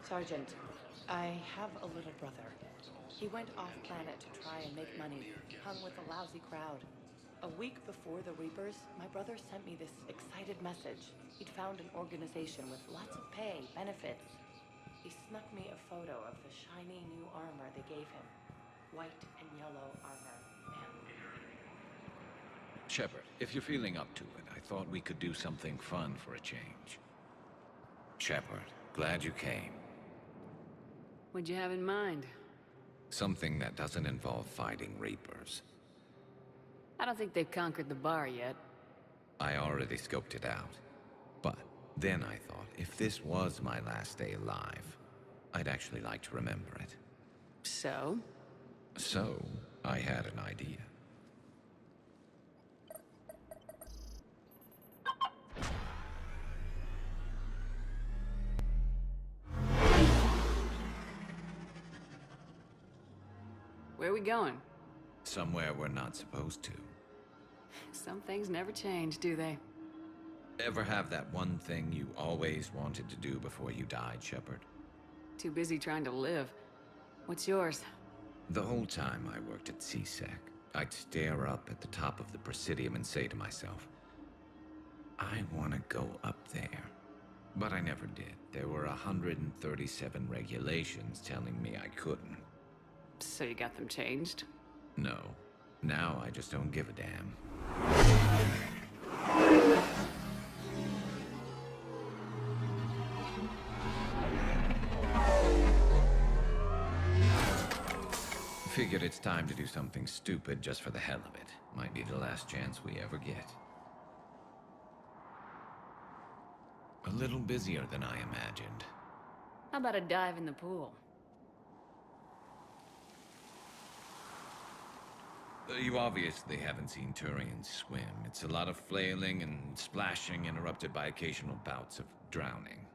Sergeant, I have a little brother. He went off-planet to try and make money, hung with a lousy crowd. A week before the Reapers, my brother sent me this excited message. He'd found an organization with lots of pay, benefits. He snuck me a photo of the shiny new armor they gave him. White and yellow armor, and... Shepard, if you're feeling up to it, I thought we could do something fun for a change. Shepard, glad you came. What'd you have in mind? Something that doesn't involve fighting Reapers. I don't think they've conquered the bar yet. I already scoped it out. But then I thought, if this was my last day alive, I'd actually like to remember it. So? So, I had an idea. Where are we going? Somewhere we're not supposed to. Some things never change, do they? Ever have that one thing you always wanted to do before you died, Shepard? Too busy trying to live. What's yours? The whole time I worked at CSEC, I'd stare up at the top of the Presidium and say to myself, I want to go up there. But I never did. There were 137 regulations telling me I couldn't. So you got them changed? No. Now I just don't give a damn. Figured it's time to do something stupid just for the hell of it. Might be the last chance we ever get. A little busier than I imagined. How about a dive in the pool? You obviously haven't seen Turians swim. It's a lot of flailing and splashing interrupted by occasional bouts of drowning.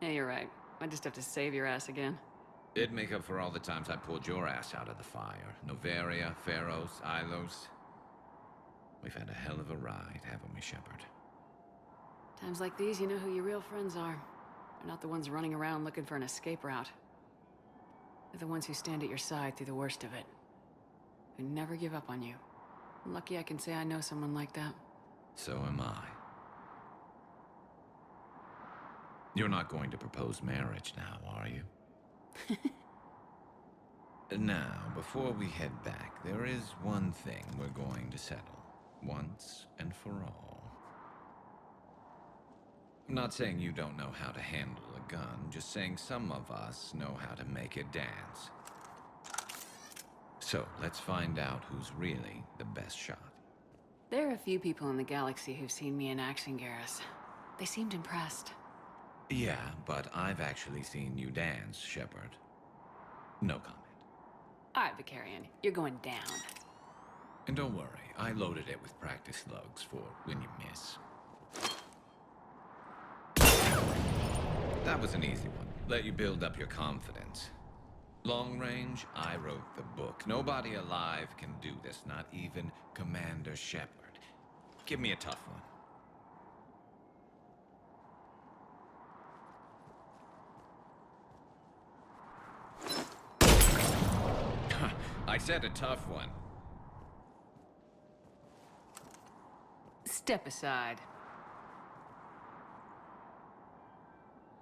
Yeah, you're right. I just have to save your ass again. It'd make up for all the times I pulled your ass out of the fire. Noveria, Pharos, Ilos. We've had a hell of a ride, haven't we, Shepard? Times like these, you know who your real friends are. They're not the ones running around looking for an escape route. They're the ones who stand at your side through the worst of it. Who never give up on you. I'm lucky I can say I know someone like that. So am I. You're not going to propose marriage now, are you? Now, before we head back, there is one thing we're going to settle. Once and for all. I'm not saying you don't know how to handle a gun, just saying some of us know how to make it dance. So, let's find out who's really the best shot. There are a few people in the galaxy who've seen me in action, Garrus. They seemed impressed. Yeah, but I've actually seen you dance, Shepard. No comment. All right, Vicarian, you're going down. And don't worry, I loaded it with practice slugs for when you miss. That was an easy one. Let you build up your confidence. Long range, I wrote the book. Nobody alive can do this, not even Commander Shepard. Give me a tough one. I said a tough one. Step aside.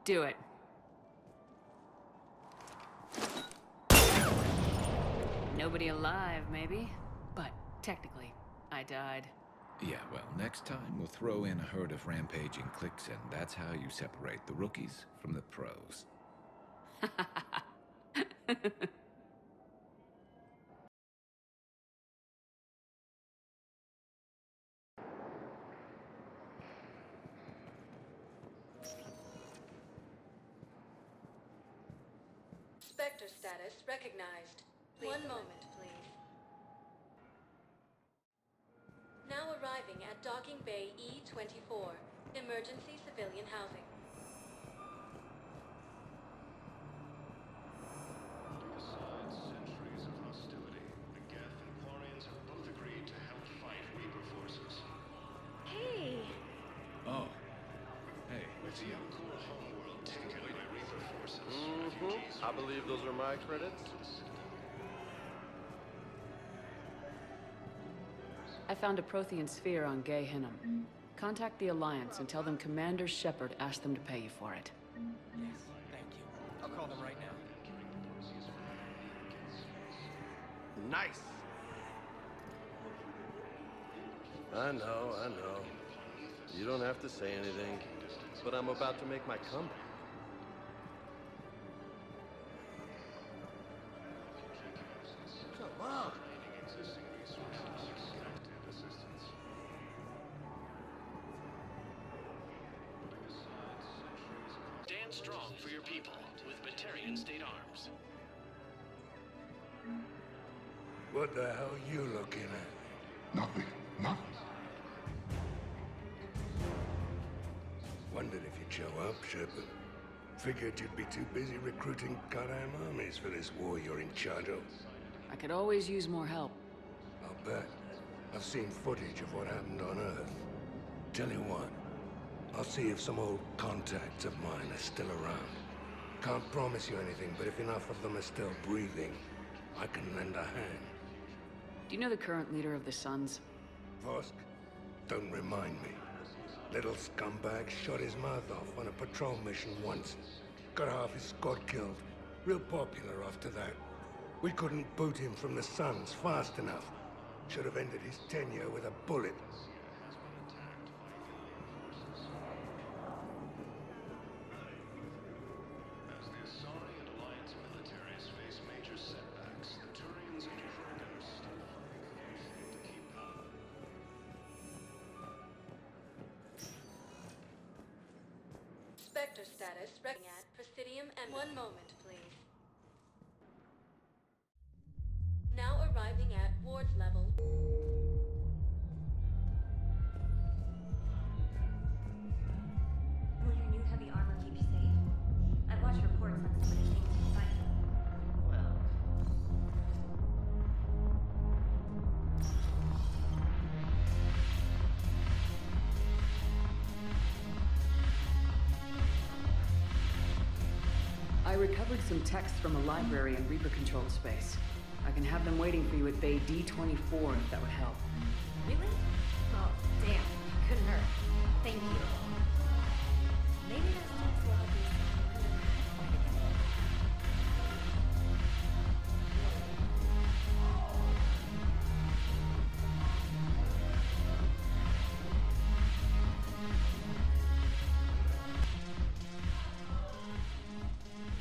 Do it. Nobody alive, maybe. But technically, I died. Yeah, well, next time we'll throw in a herd of rampaging cliques, and that's how you separate the rookies from the pros. Spectre status recognized. One moment, please. Now arriving at Docking Bay E-24, emergency civilian housing. Besides centuries of hostility, the Geth and Quarians have both agreed to help fight Reaper forces. Hey! Oh. Hey, The Elcor homeworld taken by Reaper forces. I believe those are my credits. I found a Prothean sphere on Gay Hinnom. Contact the Alliance and tell them Commander Shepard asked them to pay you for it. Yes, thank you. I'll call them right now. Nice! I know. You don't have to say anything, but I'm about to make my comeback. Come on! Stand strong for your people with Batarian State Arms. What the hell are you looking at? Nothing. Nothing. Wondered if you'd show up, Shepard. Figured you'd be too busy recruiting goddamn armies for this war you're in charge of. I could always use more help. I'll bet. I've seen footage of what happened on Earth. Tell you what, I'll see if some old contacts of mine are still around. Can't promise you anything, but if enough of them are still breathing, I can lend a hand. Do you know the current leader of the Suns? Vosk? Don't remind me. Little scumbag shot his mouth off on a patrol mission once. Got half his squad killed. Real popular after that. We couldn't boot him from the Suns fast enough. Should have ended his tenure with a bullet. As the Asari and Alliance militaries face major setbacks, the Turians and Krogans still find anything to keep going. Spectre status reckoning at Presidium and 1 moment, please. Now arriving at Ward's level. Will your new heavy armor keep you safe? I've watched reports on some of the things you fight. Well... I recovered some texts from a library in Reaper controlled space. I can have them waiting for you at Bay D-24 if that would help. Really? Oh, damn. Couldn't hurt. Thank you. Maybe those tips will help you.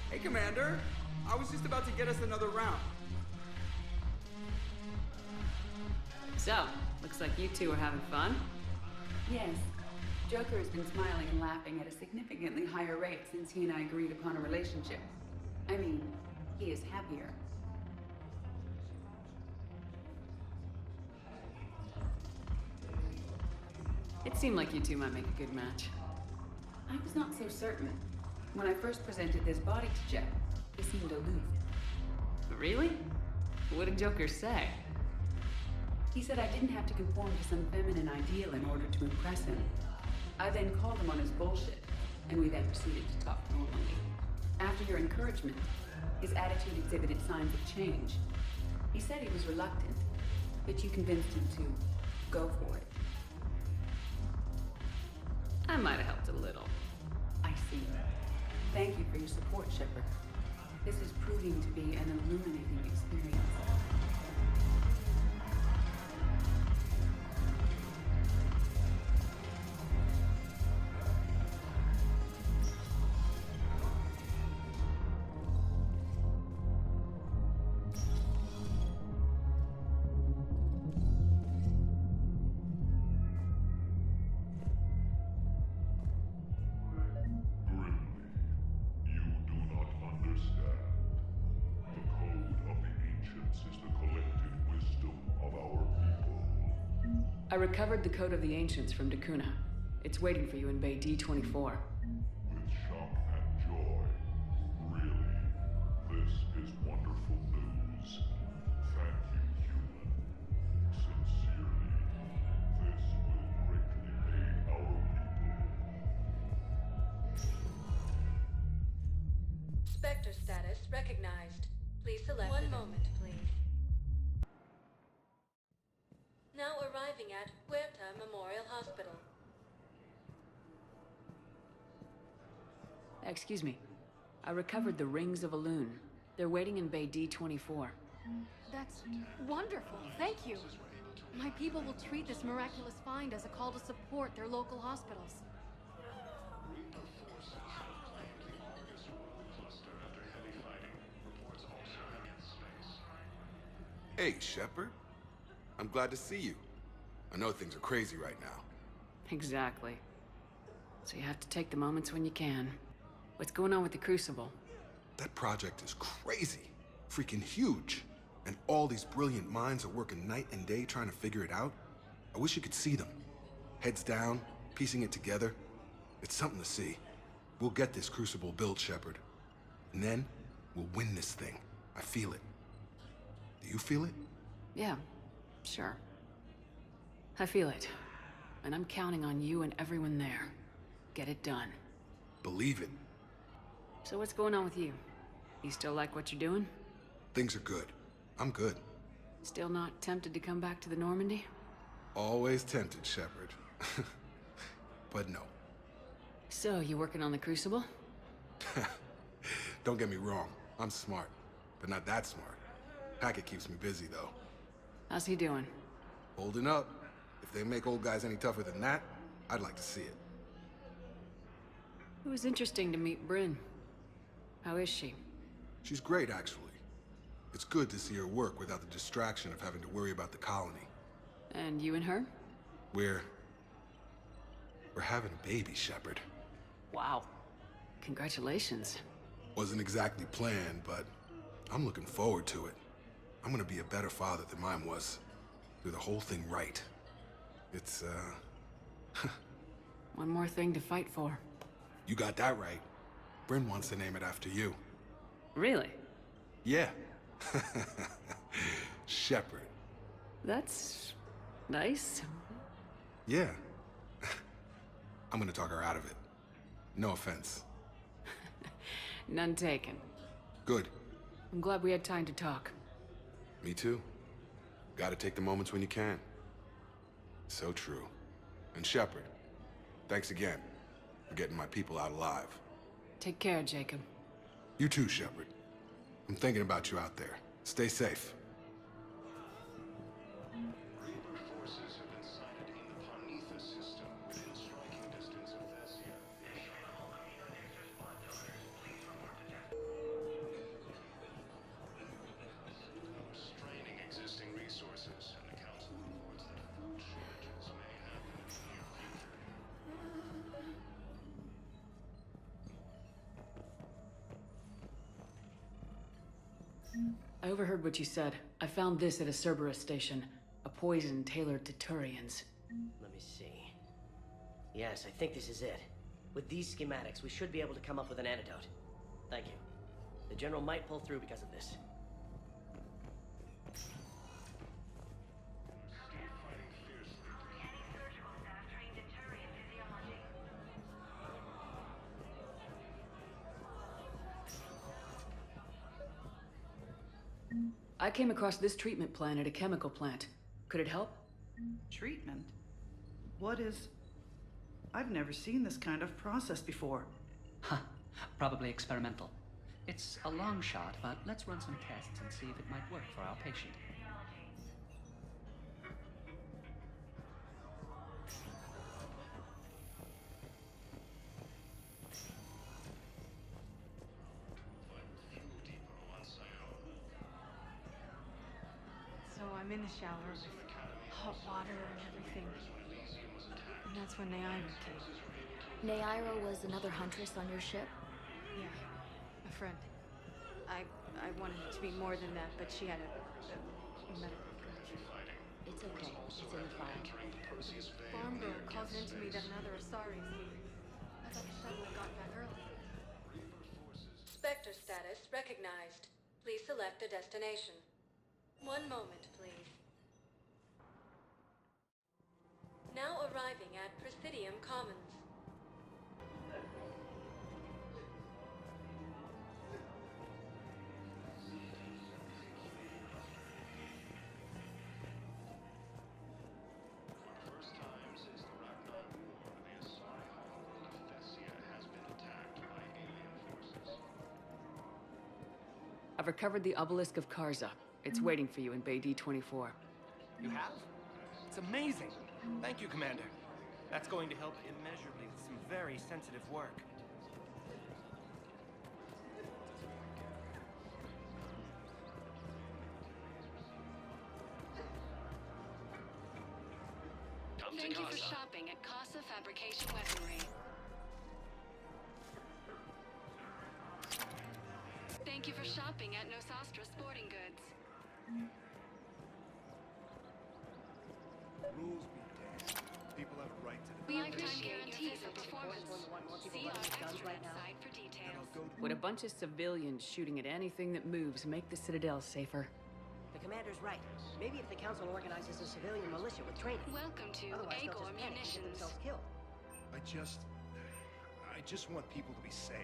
Hey, Commander. I was just about to get us another round. So, looks like you two are having fun. Yes. Joker has been smiling and laughing at a significantly higher rate since he and I agreed upon a relationship. I mean, he is happier. It seemed like you two might make a good match. I was not so certain. When I first presented this body to Jeff, he seemed aloof. Really? What did Joker say? He said I didn't have to conform to some feminine ideal in order to impress him. I then called him on his bullshit, and we then proceeded to talk normally. After your encouragement, his attitude exhibited signs of change. He said he was reluctant, but you convinced him to go for it. I might have helped a little. I see. Thank you for your support, Shepard. This is proving to be an illuminating experience. I recovered the Code of the Ancients from Dakuna. It's waiting for you in Bay D-24. With shock and joy. Really, this is wonderful news. Thank you, human. Sincerely, this will greatly aid our people. recognized. Please select one moment, please. Now arriving at Huerta Memorial Hospital. Excuse me. I recovered the rings of Elune. They're waiting in Bay D24. That's wonderful. Thank you. My people will treat this miraculous find as a call to support their local hospitals. Hey, Shepard. I'm glad to see you. I know things are crazy right now. Exactly. So you have to take the moments when you can. What's going on with the Crucible? That project is crazy. Freaking huge. And all these brilliant minds are working night and day trying to figure it out. I wish you could see them. Heads down, piecing it together. It's something to see. We'll get this Crucible built, Shepard. And then, we'll win this thing. I feel it. Do you feel it? Yeah, sure. I feel it. And I'm counting on you and everyone there. Get it done. Believe it. So what's going on with you? You still like what you're doing? Things are good. I'm good. Still not tempted to come back to the Normandy? Always tempted, Shepard. But no. So, you working on the Crucible? Don't get me wrong. I'm smart. But not that smart. Hackett keeps me busy, though. How's he doing? Holding up. If they make old guys any tougher than that, I'd like to see it. It was interesting to meet Bryn. How is she? She's great, actually. It's good to see her work without the distraction of having to worry about the colony. And you and her? We're having a baby, Shepard. Wow. Congratulations. Wasn't exactly planned, but I'm looking forward to it. I'm gonna be a better father than mine was. Do the whole thing right. It's, One more thing to fight for. You got that right. Bryn wants to name it after you. Really? Yeah. Shepard. That's nice. Yeah. I'm gonna talk her out of it. No offense. None taken. Good. I'm glad we had time to talk. Me too. Gotta take the moments when you can. So true. And Shepard, thanks again for getting my people out alive. Take care, Jacob. You too, Shepard. I'm thinking about you out there. Stay safe. Reaper forces have been sighted in the Parnitha system, within striking distance of Thessia. Straining existing resources, and the Council reports that food shortages may happen in the near future. I overheard what you said. I found this at a Cerberus station. A poison tailored to Turians. Let me see. Yes, I think this is it. With these schematics, we should be able to come up with an antidote. Thank you. The General might pull through because of this. I came across this treatment plan at a chemical plant. Could it help? Treatment? What is... I've never seen this kind of process before. Huh. Probably experimental. It's a long shot, but let's run some tests and see if it might work for our patient. So I'm in the shower with hot water and everything. And that's when Naira came. Naira was another huntress on your ship? Yeah, a friend. I wanted it to be more than that, but she had a medical condition. It's okay. It's in the file. Farm girl calls in to me that another Asari's here. I thought the shuttle had gotten back early. Spectre status recognized. Please select a destination. One moment, please. Now arriving at Presidium Commons. I've recovered the obelisk of Karza. It's waiting for you in Bay D-24. You have? It's amazing. Thank you, Commander. That's going to help immeasurably with some very sensitive work. Thank you for shopping at Casa Fabrication Weaponry. Thank you for shopping at Nosastra Sporting Goods. Rules be damned. People have a right to Lifetime guarantee for performance. See our extranet site for details. Would a bunch of civilians shooting at anything that moves make the Citadel safer? The commander's right. Maybe if the council organizes a civilian militia with training. Welcome to Otherwise, they'll Agor just panic and get Munitions. themselves killed. I just want people to be safe.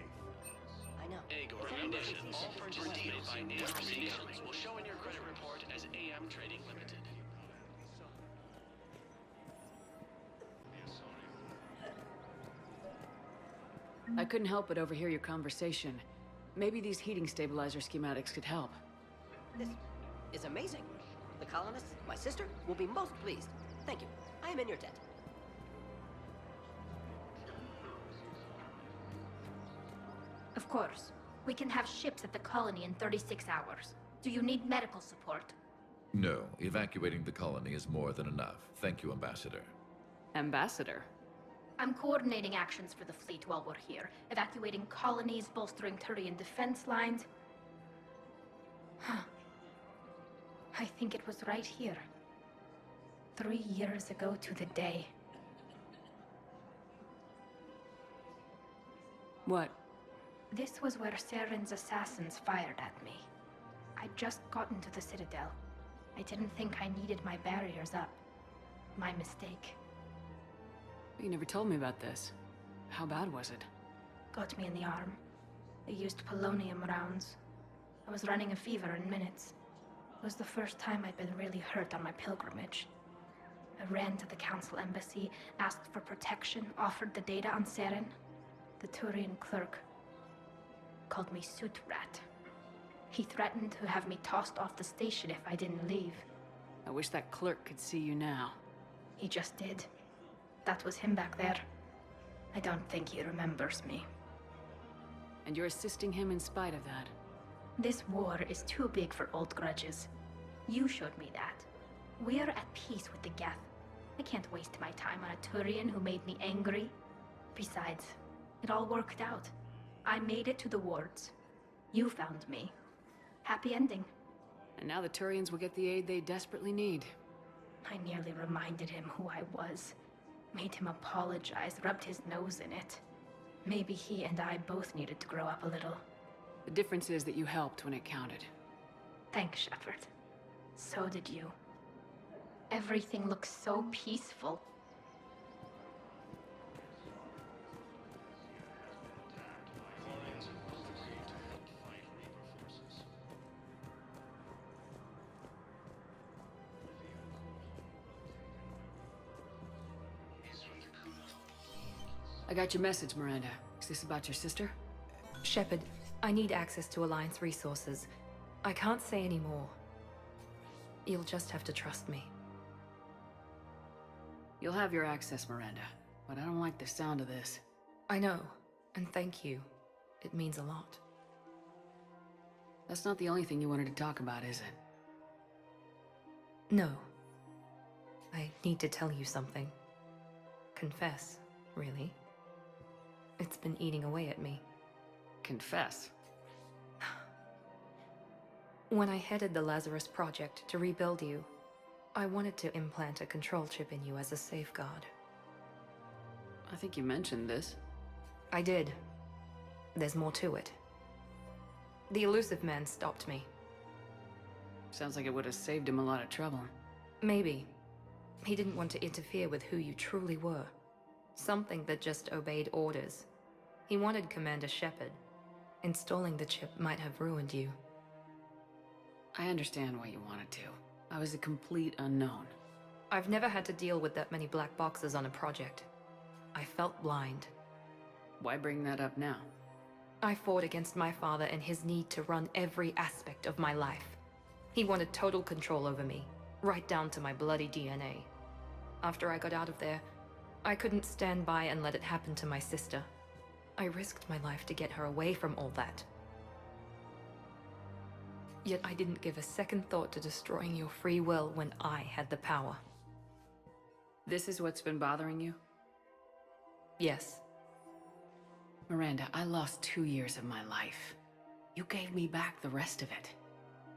I know. Agor Munitions. All participating by AR Munitions will show in your credit report as AM Trading Limited. I couldn't help but overhear your conversation. Maybe these heating stabilizer schematics could help. This is amazing. The colonists, my sister, will be most pleased. Thank you. I am in your debt. Of course. We can have ships at the colony in 36 hours. Do you need medical support? No, evacuating the colony is more than enough. Thank you, Ambassador. Ambassador? I'm coordinating actions for the fleet while we're here. Evacuating colonies, bolstering Turian defense lines. Huh. I think it was right here. 3 years ago to the day. What? This was where Saren's assassins fired at me. I'd just gotten to the Citadel. I didn't think I needed my barriers up. My mistake. You never told me about this. How bad was it? Got me in the arm. They used polonium rounds. I was running a fever in minutes. It was the first time I'd been really hurt on my pilgrimage. I ran to the council embassy, asked for protection, offered the data on Saren. The Turian clerk called me Soot Rat. He threatened to have me tossed off the station if I didn't leave. I wish that clerk could see you now. He just did. That was him back there. I don't think he remembers me. And you're assisting him in spite of that. This war is too big for old grudges. You showed me that. We're at peace with the Geth. I can't waste my time on a Turian who made me angry. Besides, it all worked out. I made it to the wards. You found me. Happy ending. And now the Turians will get the aid they desperately need. I nearly reminded him who I was. Made him apologize, rubbed his nose in it. Maybe he and I both needed to grow up a little. The difference is that you helped when it counted. Thanks, Shepard. So did you. Everything looks so peaceful. I got your message, Miranda. Is this about your sister? Shepard, I need access to Alliance resources. I can't say any more. You'll just have to trust me. You'll have your access, Miranda. But I don't like the sound of this. I know, and thank you. It means a lot. That's not the only thing you wanted to talk about, is it? No. I need to tell you something. Confess, really. It's been eating away at me. Confess? When I headed the Lazarus Project to rebuild you, I wanted to implant a control chip in you as a safeguard. I think you mentioned this. I did. There's more to it. The elusive man stopped me. Sounds like it would have saved him a lot of trouble. Maybe. He didn't want to interfere with who you truly were. Something that just obeyed orders. He wanted Commander Shepard. Installing the chip might have ruined you. I understand why you wanted to. I was a complete unknown. I've never had to deal with that many black boxes on a project. I felt blind. Why bring that up now? I fought against my father and his need to run every aspect of my life. He wanted total control over me, right down to my bloody DNA. After I got out of there, I couldn't stand by and let it happen to my sister. I risked my life to get her away from all that. Yet I didn't give a second thought to destroying your free will when I had the power. This is what's been bothering you? Yes. Miranda, I lost 2 years of my life. You gave me back the rest of it.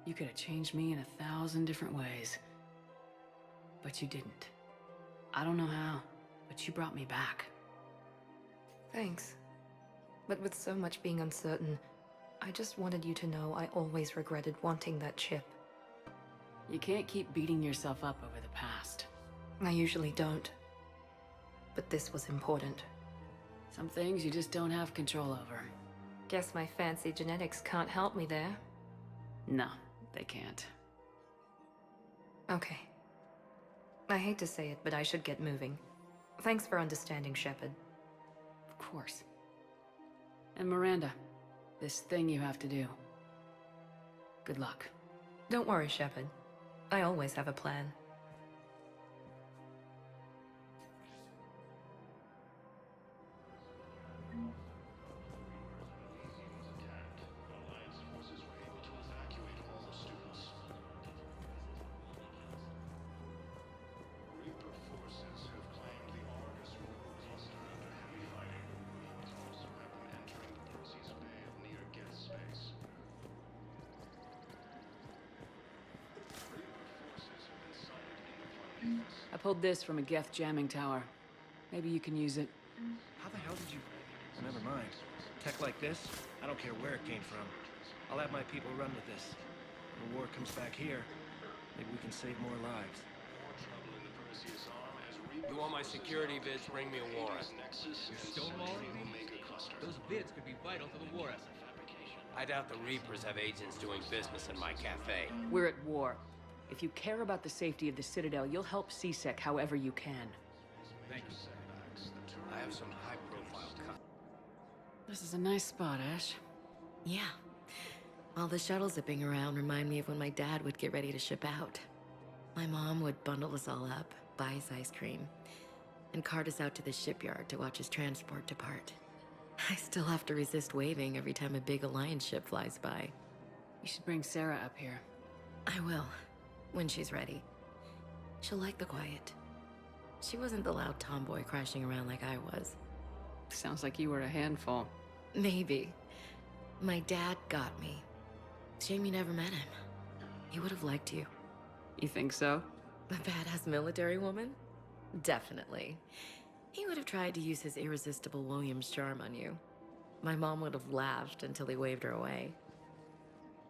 You could have changed me in 1,000 different ways. But you didn't. I don't know how, but you brought me back. Thanks. But with so much being uncertain, I just wanted you to know I always regretted wanting that chip. You can't keep beating yourself up over the past. I usually don't. But this was important. Some things you just don't have control over. Guess my fancy genetics can't help me there. No, they can't. Okay. I hate to say it, but I should get moving. Thanks for understanding, Shepard. Of course. And Miranda, this thing you have to do. Good luck. Don't worry, Shepard. I always have a plan. I pulled this from a Geth jamming tower. Maybe you can use it. How the hell did you... Never mind. Tech like this, I don't care where it came from. I'll have my people run with this. When the war comes back here, maybe we can save more lives. You want my security vids, bring me a warrant. You stole all of these? Those vids could be vital to the war effort. I doubt the Reapers have agents doing business in my cafe. We're at war. If you care about the safety of the Citadel, you'll help CSEC however you can. Thank you. I have some high-profile This is a nice spot, Ash. Yeah. All the shuttles zipping around remind me of when my dad would get ready to ship out. My mom would bundle us all up, buy us ice cream, and cart us out to the shipyard to watch his transport depart. I still have to resist waving every time a big Alliance ship flies by. You should bring Sarah up here. I will, when she's ready. She'll like the quiet. She wasn't the loud tomboy crashing around like I was. Sounds like you were a handful. Maybe. My dad got me. Shame you never met him. He would have liked you. You think so? A badass military woman? Definitely. He would have tried to use his irresistible Williams charm on you. My mom would have laughed until he waved her away.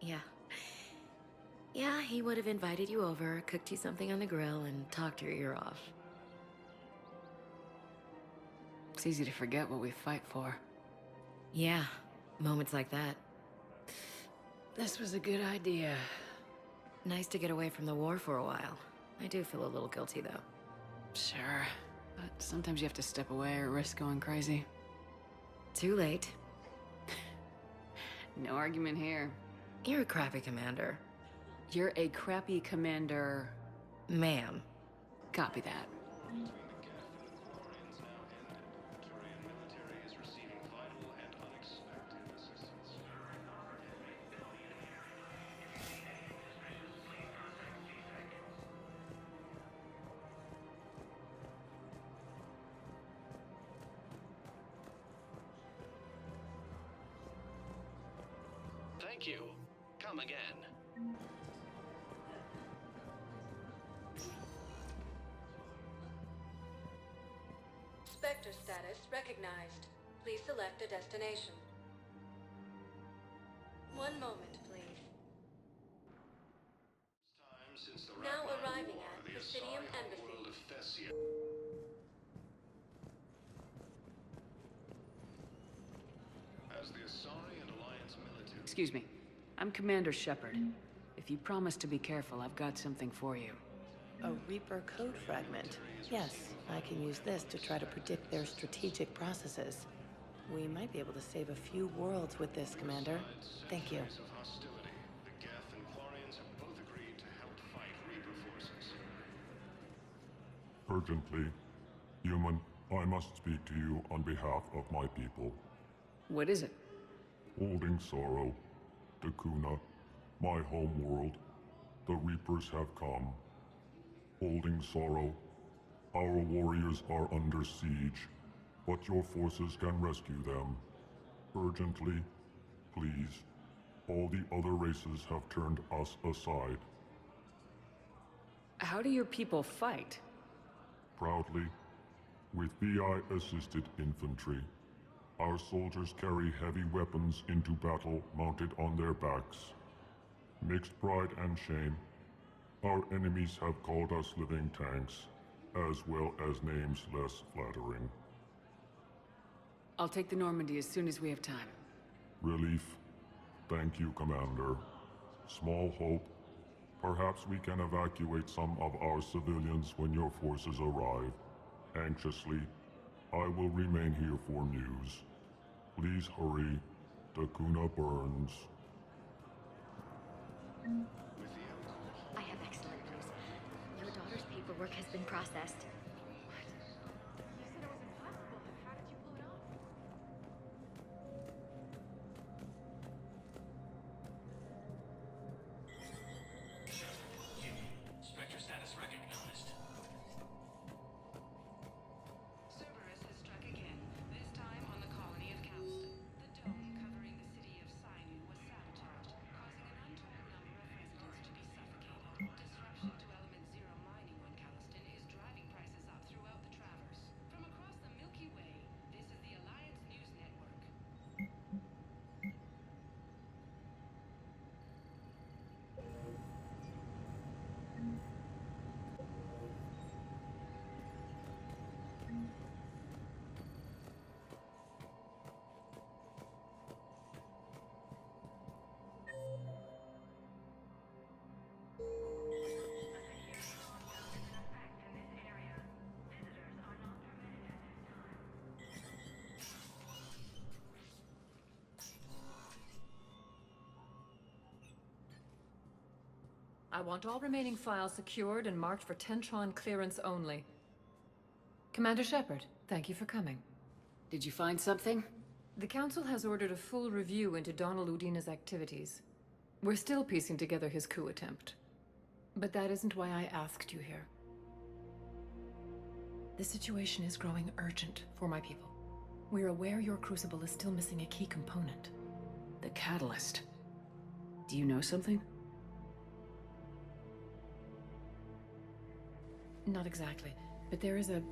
Yeah, he would have invited you over, cooked you something on the grill, and talked your ear off. It's easy to forget what we fight for. Yeah, moments like that. This was a good idea. Nice to get away from the war for a while. I do feel a little guilty, though. Sure, but sometimes you have to step away or risk going crazy. Too late. No argument here. You're a crappy commander. You're a crappy commander... Ma'am. Copy that. Thank you. Come again. Spectre status recognized. Please select a destination. One moment, please. Now arriving at Presidium Embassy. As the Asari and Alliance military... Excuse me. I'm Commander Shepard. If you promise to be careful, I've got something for you. A Reaper code fragment. Yes, I can use this to try to predict their strategic processes. We might be able to save a few worlds with this, Commander. Thank you. Of hostility, the Geth and Quarians have both agreed to help fight Reaper forces. Urgently, human, I must speak to you on behalf of my people. What is it? Holding sorrow, Dakuna, my home world, the Reapers have come. Holding sorrow, our warriors are under siege, but your forces can rescue them. Urgently, please. All the other races have turned us aside. How do your people fight? Proudly, with VI-assisted infantry. Our soldiers carry heavy weapons into battle mounted on their backs. Mixed pride and shame, our enemies have called us living tanks, as well as names less flattering. I'll take the Normandy as soon as we have time. Relief. Thank you, Commander. Small hope. Perhaps we can evacuate some of our civilians when your forces arrive. Anxiously, I will remain here for news. Please hurry. Dakuna burns. I have excellent news. Your daughter's paperwork has been processed. Spectre status recognized. Cerberus has struck again, this time on the colony of Calston. The dome covering the city of Sinu was sabotaged, causing an untold number of residents to be suffocated. Disruption to Element Zero mining on Calston is driving prices up throughout the Traverse. From across the Milky Way, this is the Alliance News Network. I want all remaining files secured and marked for Tentron clearance only. Commander Shepard, thank you for coming. Did you find something? The Council has ordered a full review into Donald Udina's activities. We're still piecing together his coup attempt. But that isn't why I asked you here. The situation is growing urgent for my people. We're aware your crucible is still missing a key component. The catalyst. Do you know something? Not exactly, but there is a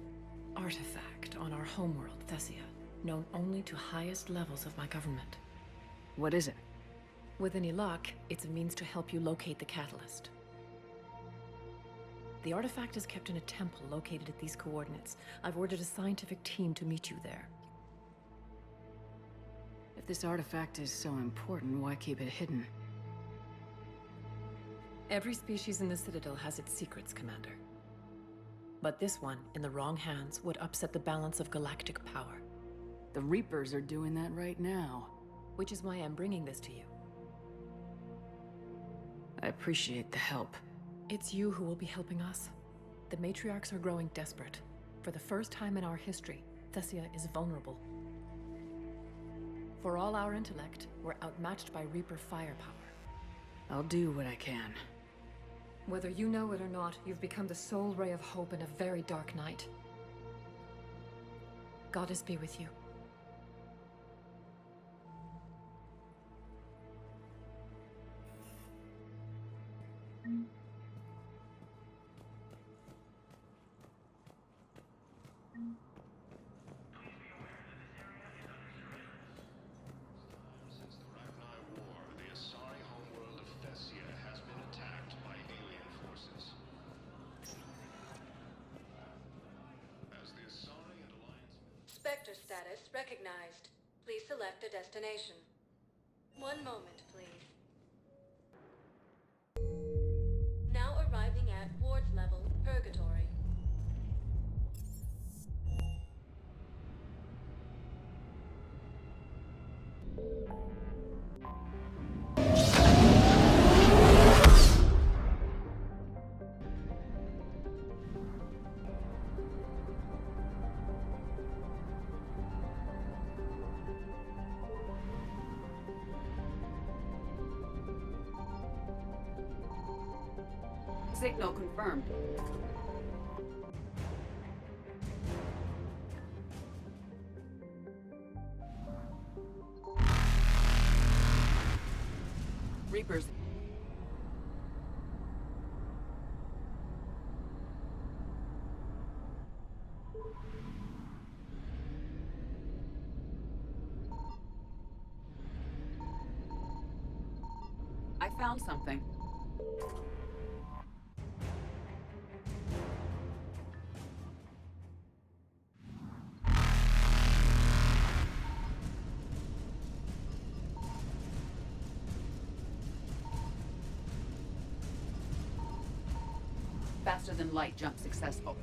artifact on our homeworld, Thessia, known only to highest levels of my government. What is it? With any luck, it's a means to help you locate the catalyst. The artifact is kept in a temple located at these coordinates. I've ordered a scientific team to meet you there. If this artifact is so important, why keep it hidden? Every species in the Citadel has its secrets, Commander. But this one, in the wrong hands, would upset the balance of galactic power. The Reapers are doing that right now. Which is why I'm bringing this to you. I appreciate the help. It's you who will be helping us. The matriarchs are growing desperate. For the first time in our history, Thessia is vulnerable. For all our intellect, we're outmatched by Reaper firepower. I'll do what I can. Whether you know it or not, you've become the sole ray of hope in a very dark night. Goddess be with you. Since the Ragnar War, the Asari homeworld of Thessia has been attacked by alien forces. As the Asari and Alliance... Spectre status recognized. Please select a destination. One moment, please. Now arriving at Ward's level, Purgatory. Signal confirmed. Reapers. I found something. Faster than light jump successful.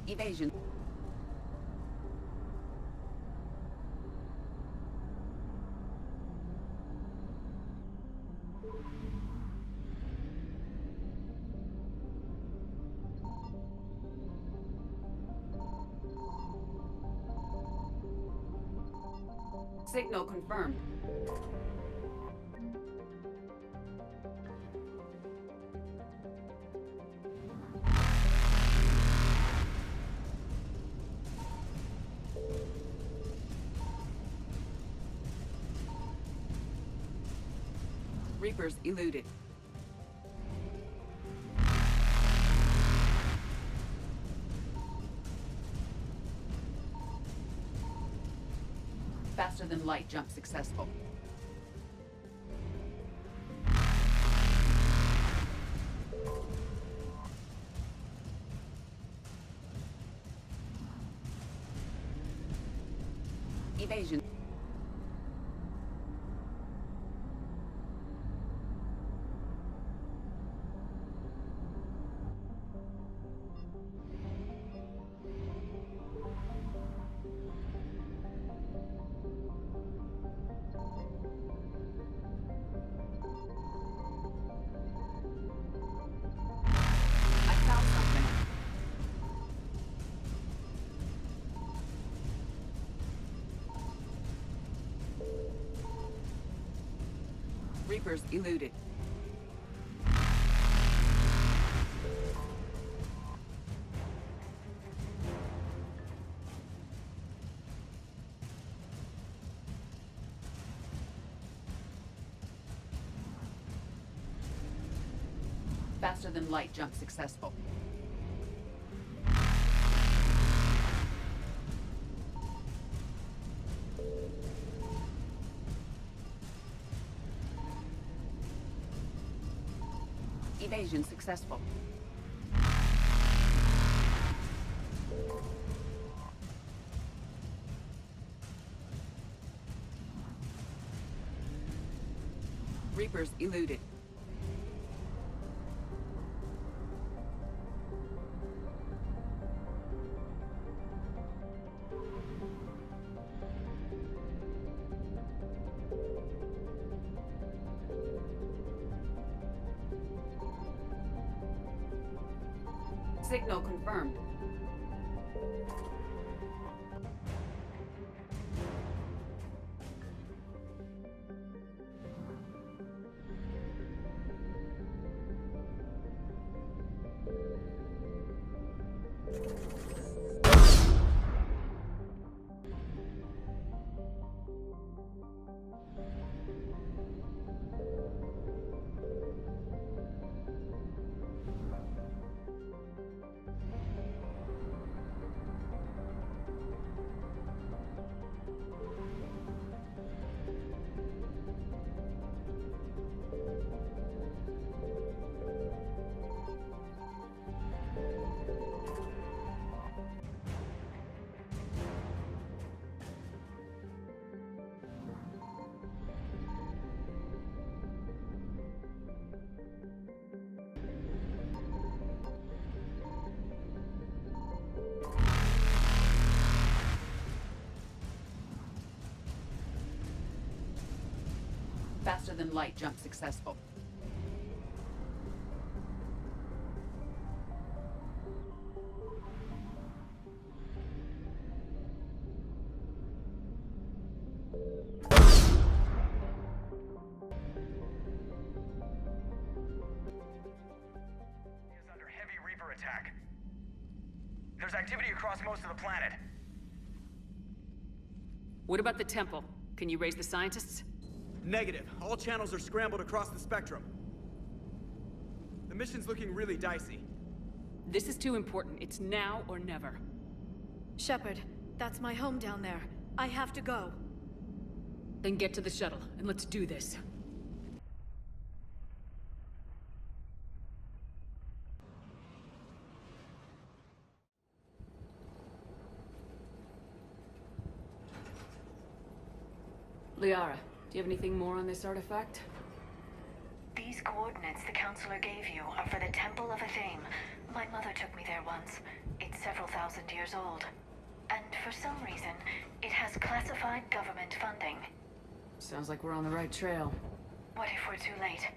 Evasion. Signal confirmed. Reapers eluded. Faster than light jump successful. Evasion. Reapers eluded. Faster than light jump successful. Evasion successful. Reapers eluded. Signal confirmed. Faster than light jump successful. There's activity across most of the planet. What about the temple? Can you raise the scientists? Negative. All channels are scrambled across the spectrum. The mission's looking really dicey. This is too important. It's now or never. Shepard, that's my home down there. I have to go. Then get to the shuttle, and let's do this. Liara, do you have anything more on this artifact? These coordinates the counselor gave you are for the Temple of Athame. My mother took me there once. It's several thousand years old. And for some reason, it has classified government funding. Sounds like we're on the right trail. What if we're too late?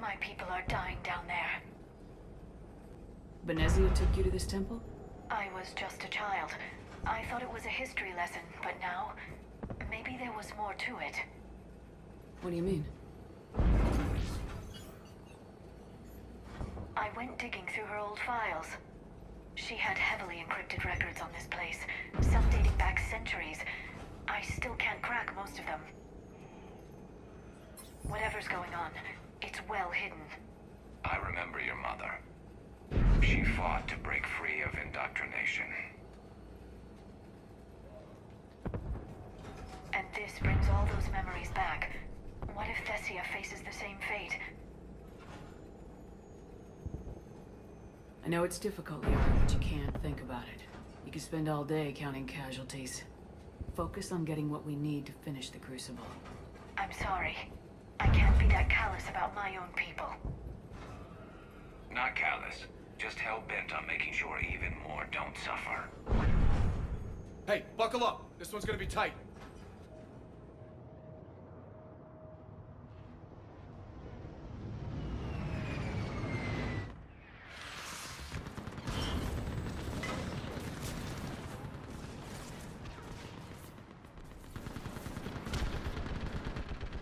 My people are dying down there. Benezia took you to this temple? I was just a child. I thought it was a history lesson, but now, maybe there was more to it. What do you mean? I went digging through her old files. She had heavily encrypted records on this place, some dating back centuries. I still can't crack most of them. Whatever's going on, it's well hidden. I remember your mother. She fought to break free of indoctrination. And this brings all those memories back. What if Thessia faces the same fate? I know it's difficult, Liara, but you can't think about it. You could spend all day counting casualties. Focus on getting what we need to finish the Crucible. I'm sorry. I can't be that callous about my own people. Not callous. Just hell-bent on making sure even more don't suffer. Hey, buckle up! This one's gonna be tight.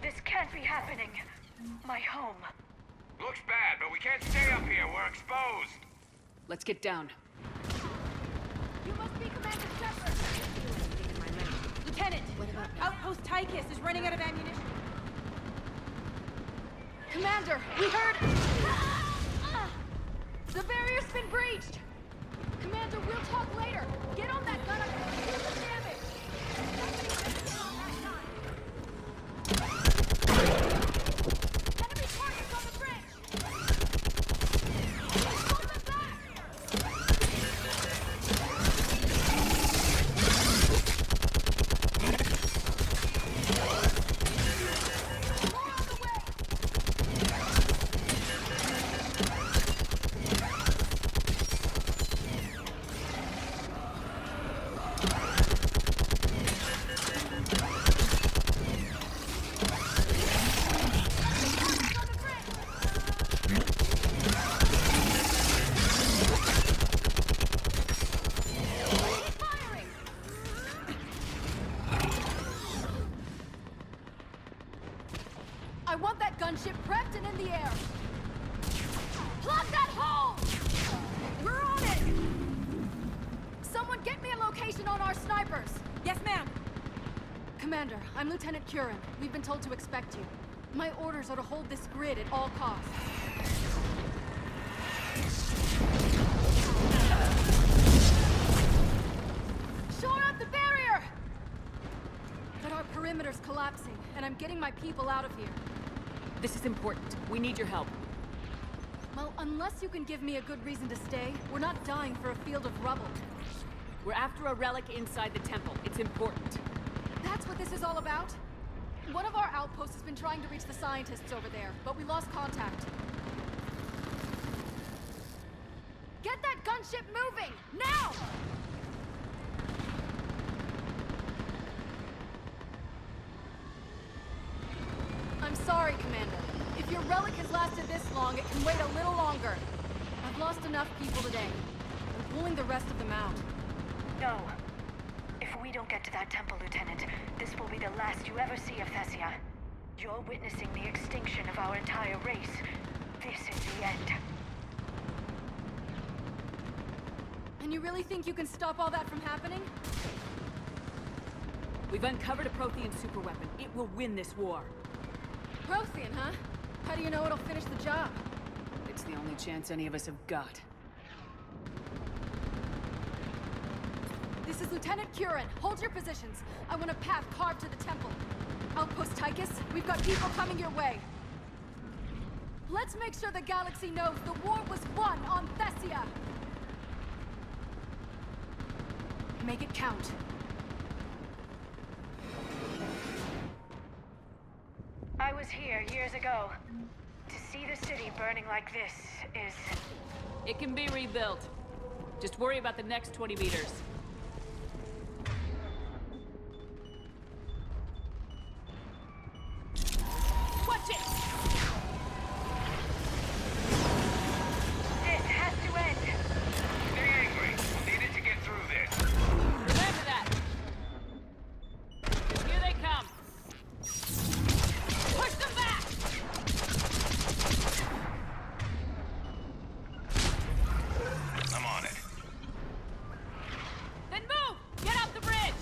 This can't be happening. My home. Looks bad, but we can't stay up here. We're exposed. Let's get down. You must be Commander Shepard! Lieutenant! Outpost Tychus is running out of ammunition. Commander, we heard... The barrier's been breached! Commander, we'll talk later. Get on that gun and do the damage! Enemy targets on the bridge! Hold them back! I want that gunship prepped and in the air. Plug that hole! We're on it! Someone get me a location on our snipers. Yes, ma'am. Commander, I'm Lieutenant Curran. We've been told to expect you. My orders are to hold this grid at all costs. Shore up the barrier! But our perimeter's collapsing, and I'm getting my people out of here. This is important. We need your help. Well, unless you can give me a good reason to stay, we're not dying for a field of rubble. We're after a relic inside the temple. It's important. That's what this is all about? One of our outposts has been trying to reach the scientists over there, but we lost contact. Get that gunship moving! Now! I'm sorry, Commander. If your relic has lasted this long, it can wait a little longer. I've lost enough people today. I'm pulling the rest of them out. No. If we don't get to that temple, Lieutenant, this will be the last you ever see of Thessia. You're witnessing the extinction of our entire race. This is the end. I And you really think you can stop all that from happening? We've uncovered a Prothean superweapon. It will win this war. Prothean, huh? How do you know it'll finish the job? It's the only chance any of us have got. This is Lieutenant Curran. Hold your positions. I want a path carved to the temple. Outpost Tychus, we've got people coming your way. Let's make sure the galaxy knows the war was won on Thessia. Make it count. I was here years ago. To see the city burning like this is... It can be rebuilt. Just worry about the next 20 meters. Watch it! This has to end. Stay angry. Needed to get through this. Remember that! Here they come! Push them back! I'm on it. Then move! Get up the bridge!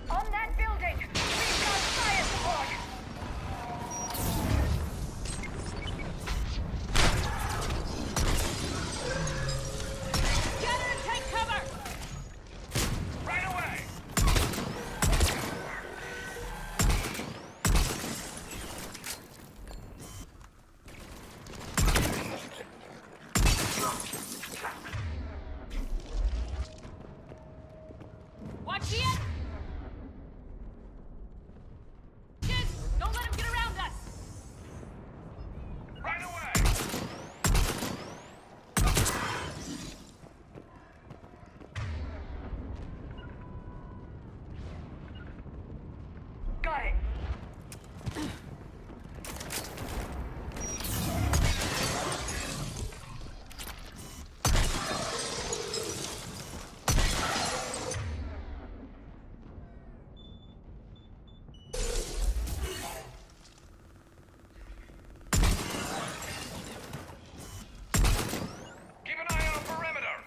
On that building, we've got fire support. Gather and take cover! Right away! Watch the end! Kids, don't let him get around us! Right away! Got it. Keep an eye on the perimeter!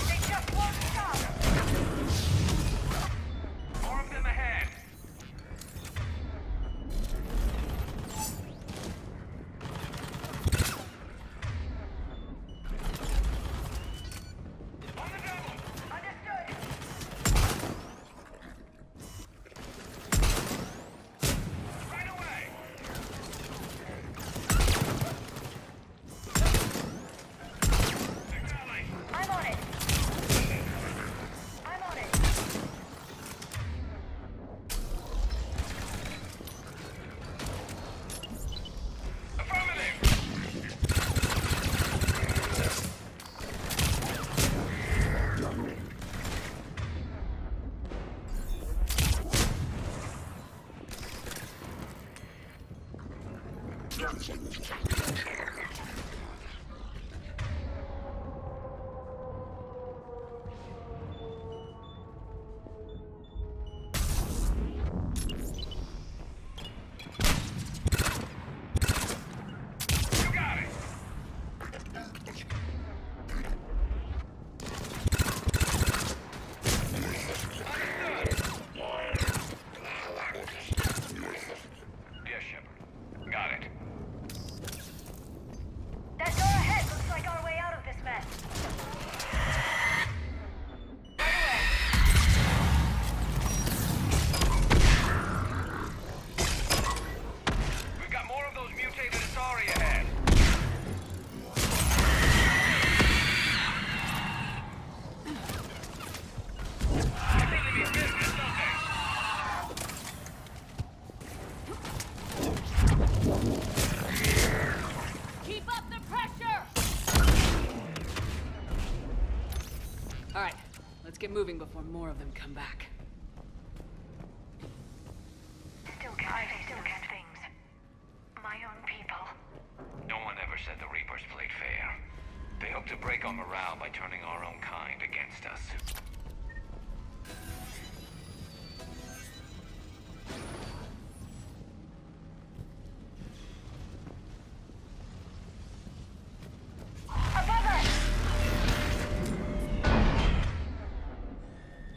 They just won't stop. More of them ahead! On the double! Understood. Right away! Acknowledge! I'm on it. I'm on it. Affirmative! You got it! Yes, Shepard. Got it. That door ahead looks like our way out of this mess. We've got more of those mutated Asari ahead. They seem to be business, don't Keep up the pressure! Alright, let's get moving before more of them come back. Still get things. My own people. said the Reapers played fair. They hope to break our morale by turning our own kind against us.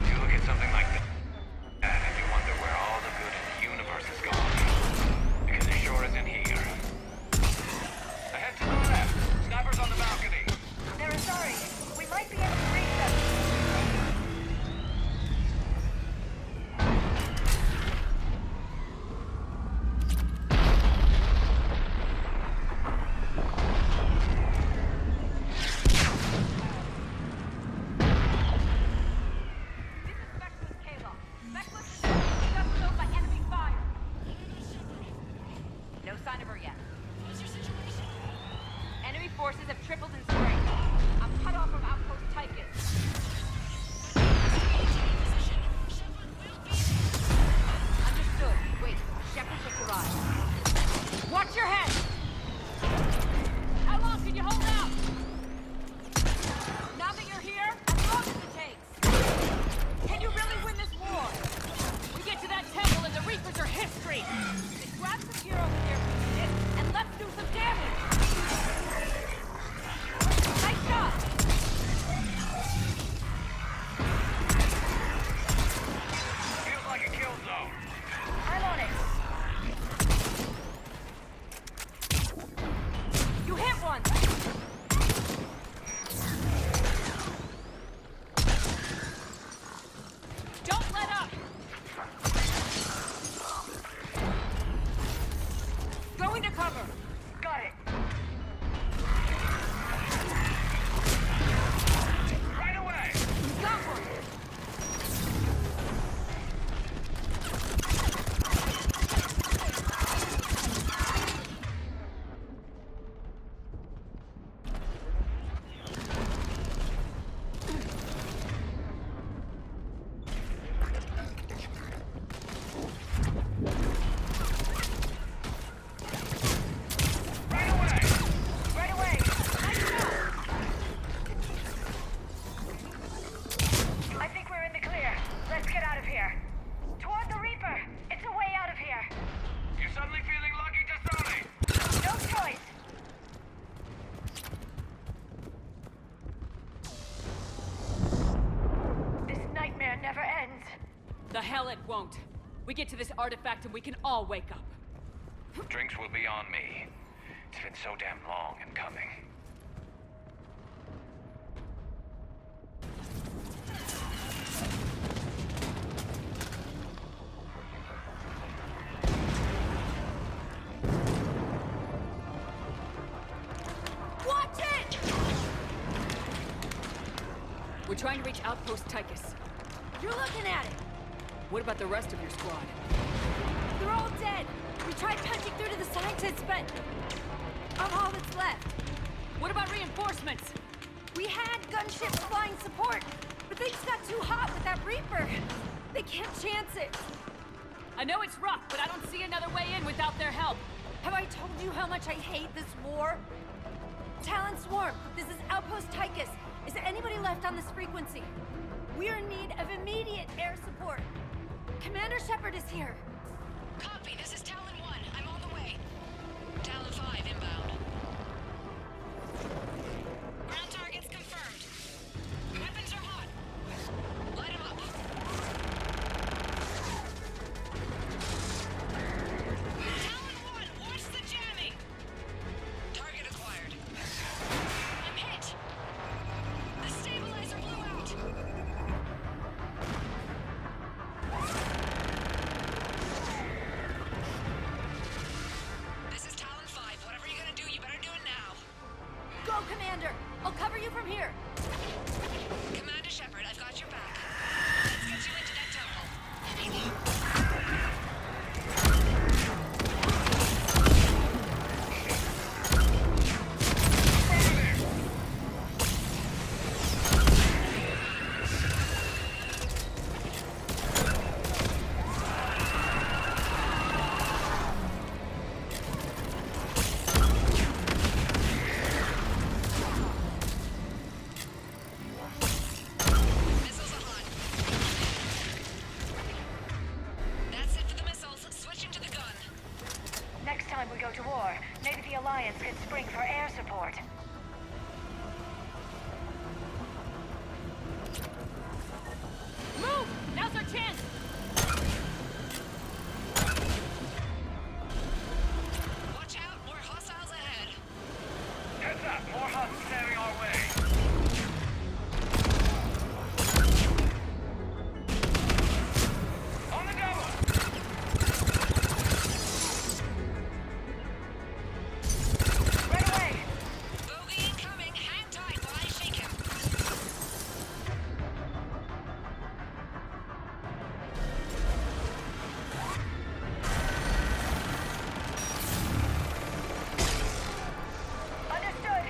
You look at something like that, and you wonder where all the good in the universe is gone. Because it sure isn't here. Ahead to the left. Snipers on the balcony. They're sorry. We might be able to reach them. No sign of her yet. What's your situation? Enemy forces have tripled in strength. I'm cut off from Outpost Tychus. Understood. Wait, Shepard just arrived. Watch your head! How long can you hold out? Now that you're here, as long as it takes. Can you really win this war? We get to that temple and the Reapers are history. Grab some gear over there, and let's do some damage! Nice shot! Feels like a kill zone. I'm on it. You hit one! Don't let up! Going to cover! Got it. Right away! Got one! Right away. Nice shot. I think we're in the clear. Let's get out of here. Toward the Reaper. It's a way out of here. You suddenly feeling lucky, Dasani? No choice. This nightmare never ends. The hell it won't. We get to this artifact and we can all wake up. Drinks will be on me. It's been so damn long in coming. Watch it! We're trying to reach Outpost Tychus. You're looking at it! What about the rest of your squad? They're all dead! We tried punching through to the scientists, but I'm all that's left. What about reinforcements? We had gunships flying support, but things got too hot with that Reaper. They can't chance it. I know it's rough, but I don't see another way in without their help. Have I told you how much I hate this war? Talon Swarm, this is Outpost Tychus. Is there anybody left on this frequency? We're in need of immediate air support. Commander Shepard is here. Copy, this is Talon 1. I'm on the way. Talon 5 inbound. Ground targets confirmed. Weapons are hot. Light 'em up. Talon 1, watch the jamming! Target acquired. I'm hit! The stabilizer blew out! This is Talon 5. Whatever you're gonna do, you better do it now. Go, Commander! I'll cover you from here. Commander Shepard, I've got your back. Let's get you into that temple. time we go to war, maybe the Alliance can spring for air support. Move! Now's our chance! Watch out, more hostiles ahead. Heads up, more husks heading our way. On the double! Right away! Bogey incoming. Hang tight while I shake him. Understood!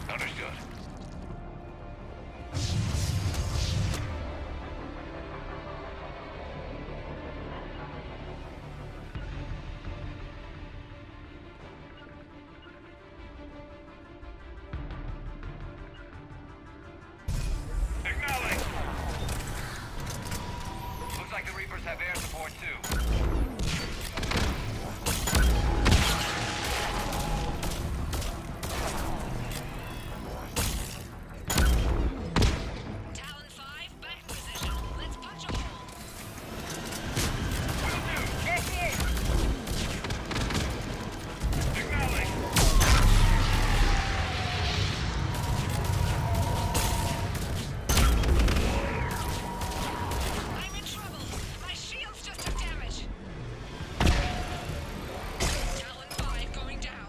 Understood. Acknowledge! Looks like the Reapers have air support too. Talon 5, back in position. Let's punch a hole. There she is! Acknowledge! I'm in trouble. My shields just took damage. Talon 5 going down.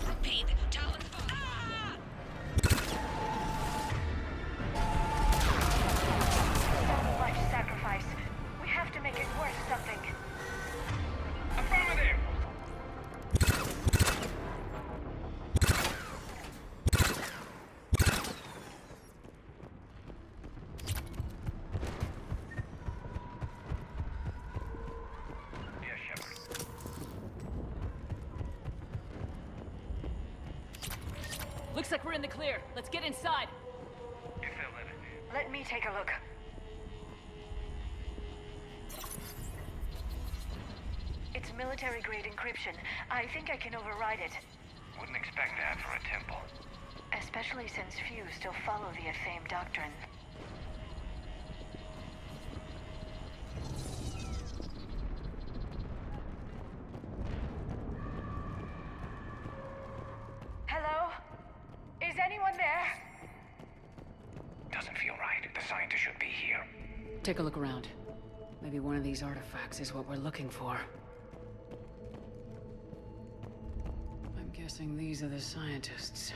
Repeat, Talon 5. Ah! So much sacrifice. We have to make it worth something. Affirmative! Yes, Shepard. Looks like we're in the clear. Let's get inside. You filled in. Let me take a look. It's military-grade encryption. I think I can override it. Wouldn't expect that for a temple. Especially since few still follow the Athame doctrine. Hello? Is anyone there? Doesn't feel right. The scientist should be here. Take a look around. Maybe one of these artifacts is what we're looking for. I'm guessing these are the scientists.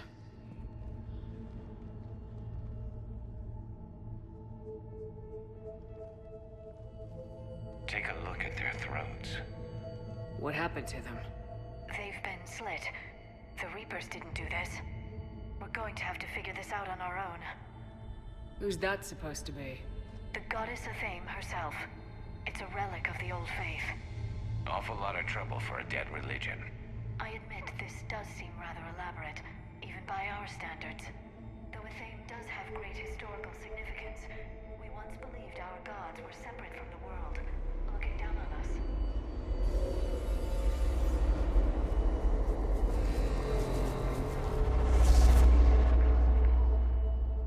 Take a look at their throats. What happened to them? They've been slit. The Reapers didn't do this. We're going to have to figure this out on our own. Who's that supposed to be? The goddess Athame herself. It's a relic of the old faith. Awful lot of trouble for a dead religion. I admit this does seem rather elaborate, even by our standards. Though Athame does have great historical significance, we once believed our gods were separate from the world, looking down on us.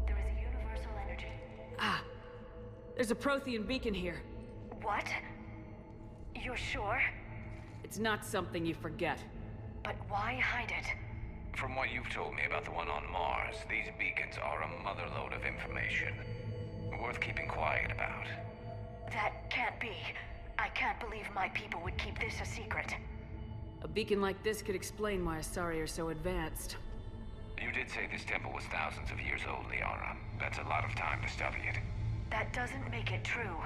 There is a universal energy. Ah! There's a Prothean beacon here. What? You're sure? It's not something you forget. But why hide it? From what you've told me about the one on Mars, these beacons are a motherlode of information. Worth keeping quiet about. That can't be. I can't believe my people would keep this a secret. A beacon like this could explain why Asari are so advanced. You did say this temple was thousands of years old, Liara. That's a lot of time to study it. That doesn't make it true.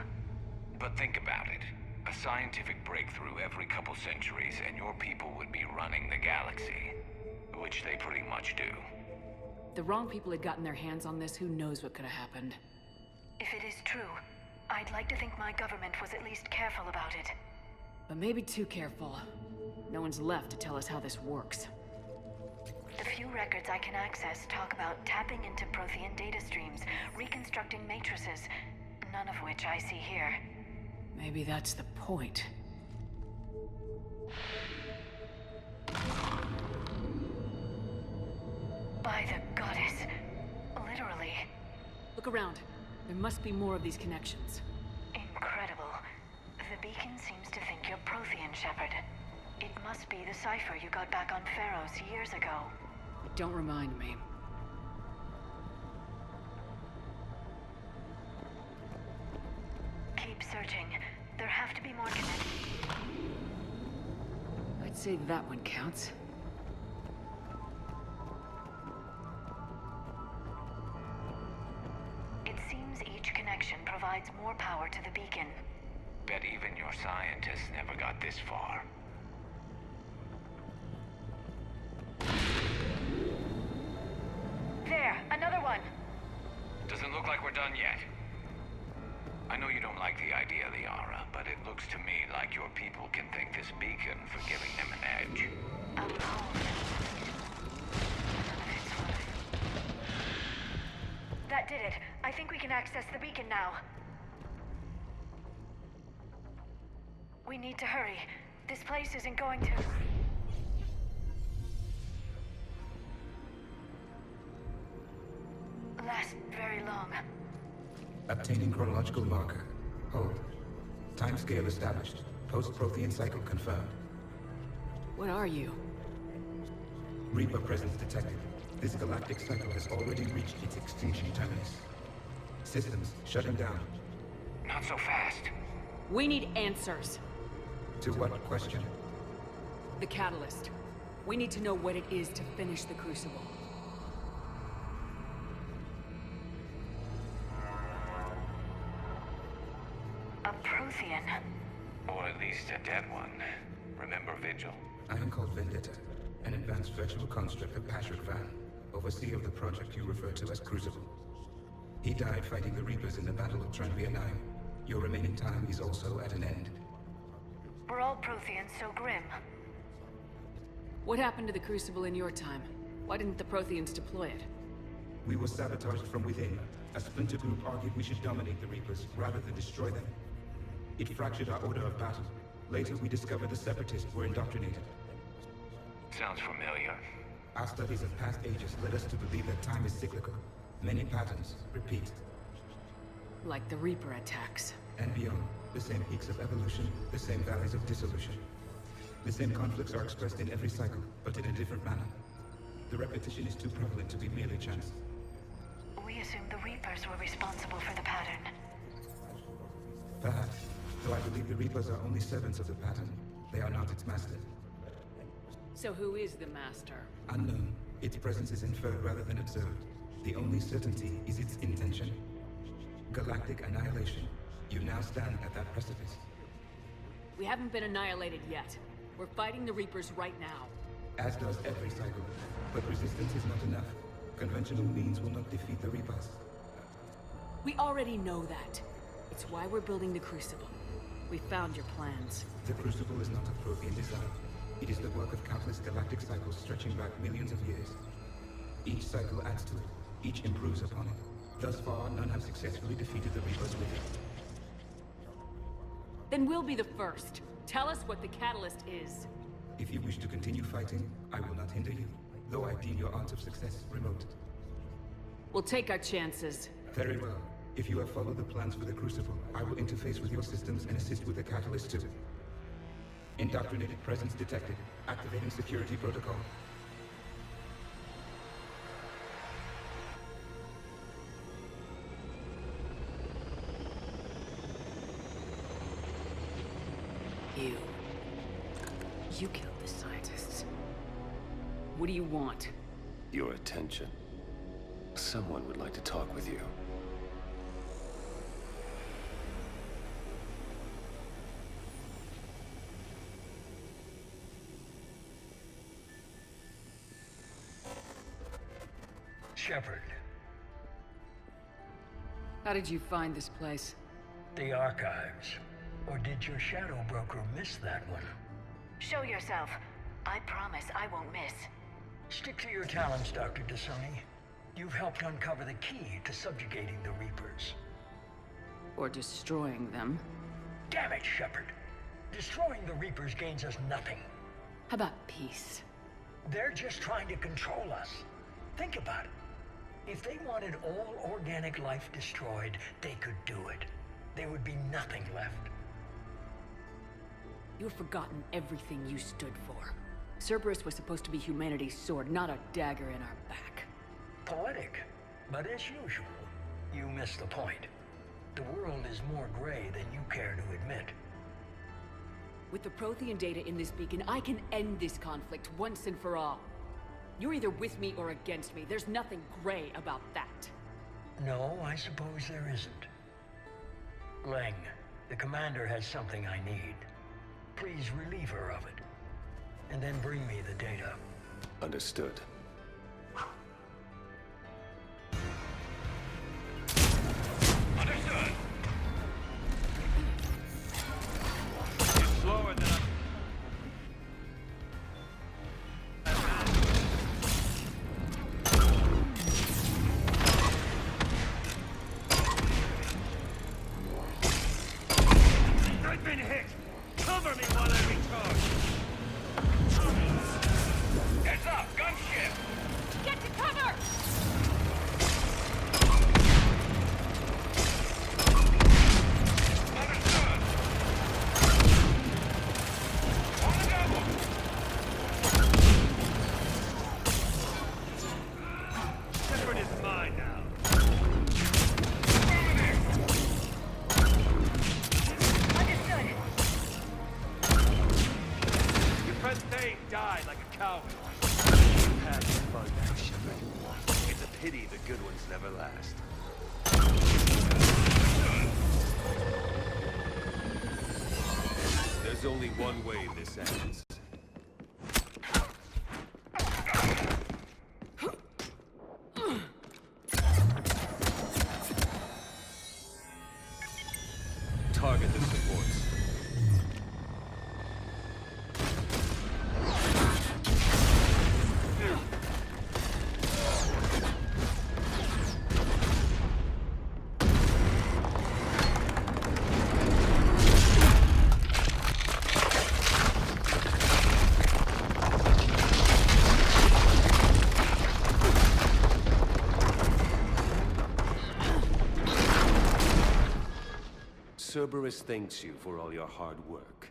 But think about it. A scientific breakthrough every couple centuries, and your people would be running the galaxy. Which they pretty much do. If the wrong people had gotten their hands on this, who knows what could have happened. If it is true, I'd like to think my government was at least careful about it. But maybe too careful. No one's left to tell us how this works. The few records I can access talk about tapping into Prothean data streams, reconstructing matrices, none of which I see here. Maybe that's the point. By the goddess. Literally. Look around. There must be more of these connections. Incredible. The beacon seems to think you're Prothean, Shepard. It must be the cipher you got back on Pharaohs years ago. Don't remind me. Keep searching. There have to be more connections. I'd say that one counts. It seems each connection provides more power to the beacon. Bet even your scientists never got this far. There, another one. Doesn't look like we're done yet. I know you don't like the idea, Liara, but it looks to me like your people can thank this beacon for giving them an edge. That did it. I think we can access the beacon now. We need to hurry. This place isn't going to... last very long. Obtaining chronological marker. Hold. Timescale established. Post-Prothean cycle confirmed. What are you? Reaper presence detected. This galactic cycle has already reached its extinction terminus. Systems shutting down. Not so fast. We need answers. To what question? The catalyst. We need to know what it is to finish the Crucible. A Prothean. Or at least a dead one. Remember Vigil? I am called Vendetta, an advanced virtual construct of Patrick Van, overseer of the project you refer to as Crucible. He died fighting the Reapers in the Battle of Tranvia 9. Your remaining time is also at an end. We're all Protheans so grim. What happened to the Crucible in your time? Why didn't the Protheans deploy it? We were sabotaged from within. A splinter group argued we should dominate the Reapers rather than destroy them. It fractured our order of battle. Later, we discovered the Separatists were indoctrinated. Sounds familiar. Our studies of past ages led us to believe that time is cyclical. Many patterns repeat. Like the Reaper attacks. And beyond, the same peaks of evolution, the same valleys of dissolution. The same conflicts are expressed in every cycle, but in a different manner. The repetition is too prevalent to be merely chance. We assumed the Reapers were responsible for the pattern. Perhaps, though I believe the Reapers are only servants of the pattern. They are not its master. So who is the master? Unknown. Its presence is inferred rather than observed. The only certainty is its intention. Galactic annihilation. You now stand at that precipice. We haven't been annihilated yet. We're fighting the Reapers right now. As does every cycle. But resistance is not enough. Conventional means will not defeat the Reapers. We already know that. It's why we're building the Crucible. We found your plans. The Crucible is not a Prothean design. It is the work of countless galactic cycles stretching back millions of years. Each cycle adds to it. Each improves upon it. Thus far, none have successfully defeated the Reapers with it. Then we'll be the first. Tell us what the catalyst is. If you wish to continue fighting, I will not hinder you, though I deem your odds of success remote. We'll take our chances. Very well. If you have followed the plans for the Crucible, I will interface with your systems and assist with the catalyst too. Indoctrinated presence detected. Activating security protocol. You killed the scientists. What do you want? Your attention. Someone would like to talk with you. Shepard. How did you find this place? The archives. Or did your shadow broker miss that one? Show yourself. I promise I won't miss. Stick to your talents, Dr. Dasani. You've helped uncover the key to subjugating the Reapers. Or destroying them. Damn it, Shepard. Destroying the Reapers gains us nothing. How about peace? They're just trying to control us. Think about it. If they wanted all organic life destroyed, they could do it. There would be nothing left. You've forgotten everything you stood for. Cerberus was supposed to be humanity's sword, not a dagger in our back. Poetic, but as usual, you missed the point. The world is more gray than you care to admit. With the Prothean data in this beacon, I can end this conflict once and for all. You're either with me or against me. There's nothing gray about that. No, I suppose there isn't. Leng, the commander has something I need. Please relieve her of it. And then bring me the data. Understood. Understood. You're slower than I've been hit! Cover me while I recharge! Heads up! Gunship! Get to cover! Understood! On the double! Shepard is mine now. Press A, die like a coward. You had fun now, Shepard. It's a pity the good ones never last. There's only one way this ends. Target the supports. Cerberus thanks you for all your hard work.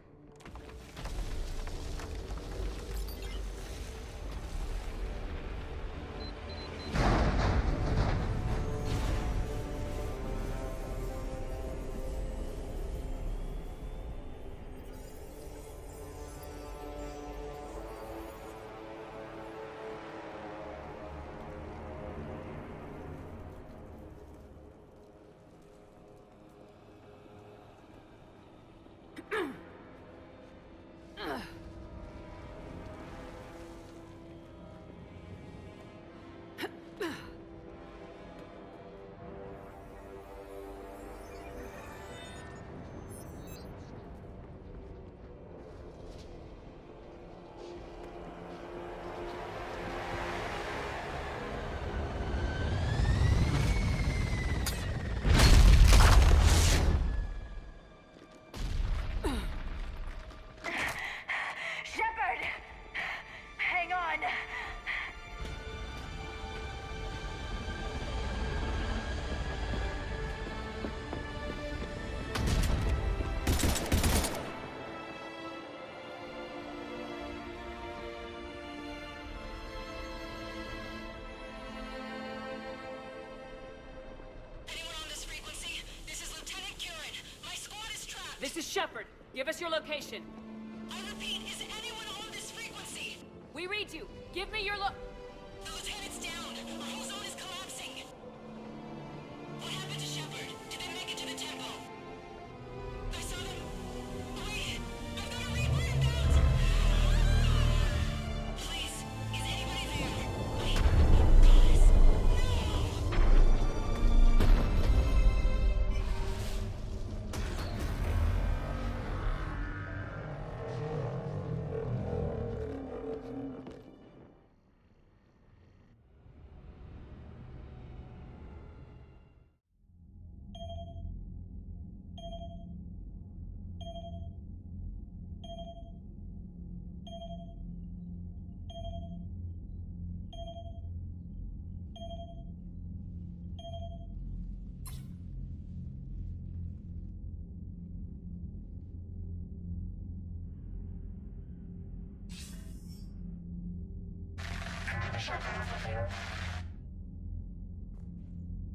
This is Shepard. Give us your location. I repeat, is anyone on this frequency? We read you. Give me your The lieutenant's down. Our whole zone is collapsing. What happened to Shepard? Did they make it to the temple? I saw them. Wait! I've got a Reaper inbound! Please, is anybody there? Guys, no!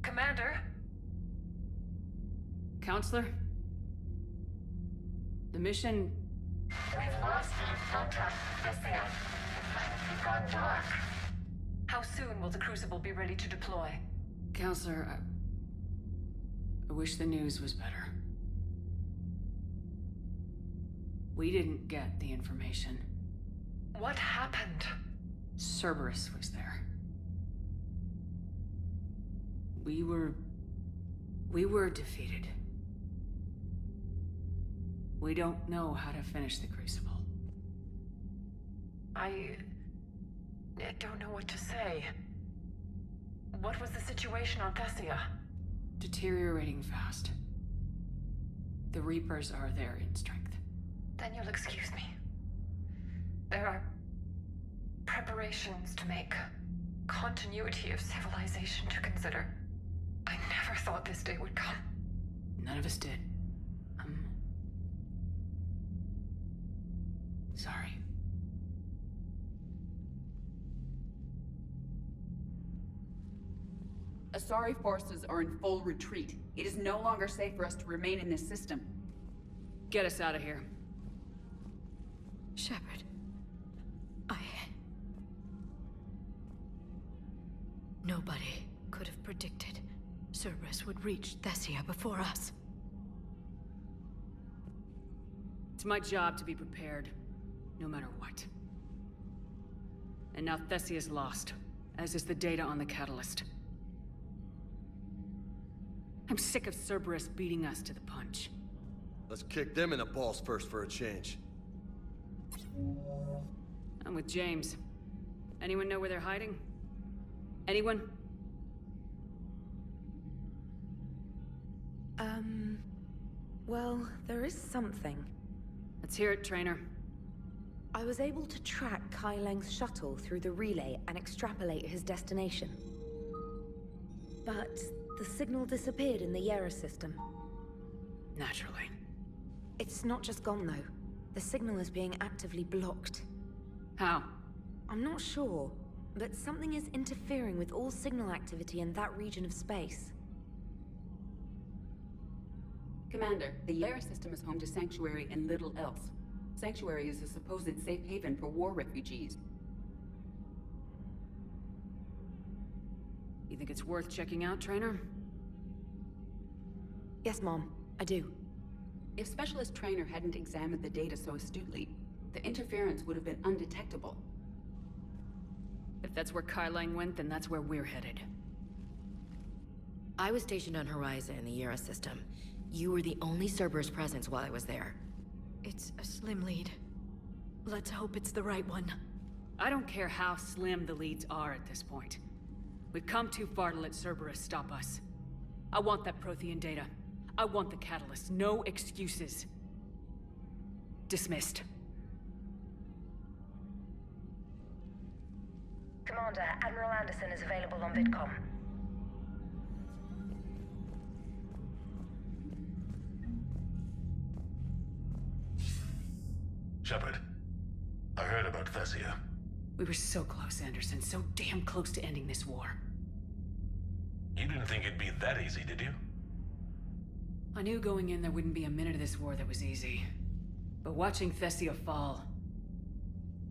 Commander? Counselor? The mission... We've lost contact with Thessia. It's gone dark. How soon will the Crucible be ready to deploy? Counselor, I wish the news was better. We didn't get the information. What happened? Cerberus was there. We were defeated. We don't know how to finish the Crucible. I don't know what to say. What was the situation on Thessia? Deteriorating fast. The Reapers are there in strength. Then you'll excuse me. There are preparations to make, continuity of civilization to consider. I never thought this day would come. None of us did. Sorry. Asari forces are in full retreat. It is no longer safe for us to remain in this system. Get us out of here. Shepard. Nobody could have predicted Cerberus would reach Thessia before us. It's my job to be prepared, no matter what. And now Thessia's lost, as is the data on the catalyst. I'm sick of Cerberus beating us to the punch. Let's kick them in the balls first for a change. I'm with James. Anyone know where they're hiding? Anyone? Well, there is something. Let's hear it, Trainer. I was able to track Kai Leng's shuttle through the relay and extrapolate his destination. But the signal disappeared in the Yera system. Naturally. It's not just gone, though. The signal is being actively blocked. How? I'm not sure, but something is interfering with all signal activity in that region of space. Commander, the Yera system is home to Sanctuary and little else. Sanctuary is a supposed safe haven for war refugees. You think it's worth checking out, Trainer? Yes, Mom, I do. If Specialist Trainer hadn't examined the data so astutely, the interference would have been undetectable. If that's where Kai Lang went, then that's where we're headed. I was stationed on Horizon in the Yera system. You were the only Cerberus presence while I was there. It's a slim lead. Let's hope it's the right one. I don't care how slim the leads are at this point. We've come too far to let Cerberus stop us. I want that Prothean data. I want the catalyst. No excuses. Dismissed. Commander, Admiral Anderson is available on VidCom. Shepard, I heard about Thessia. We were so close, Anderson. So damn close to ending this war. You didn't think it'd be that easy, did you? I knew going in there wouldn't be a minute of this war that was easy. But watching Thessia fall,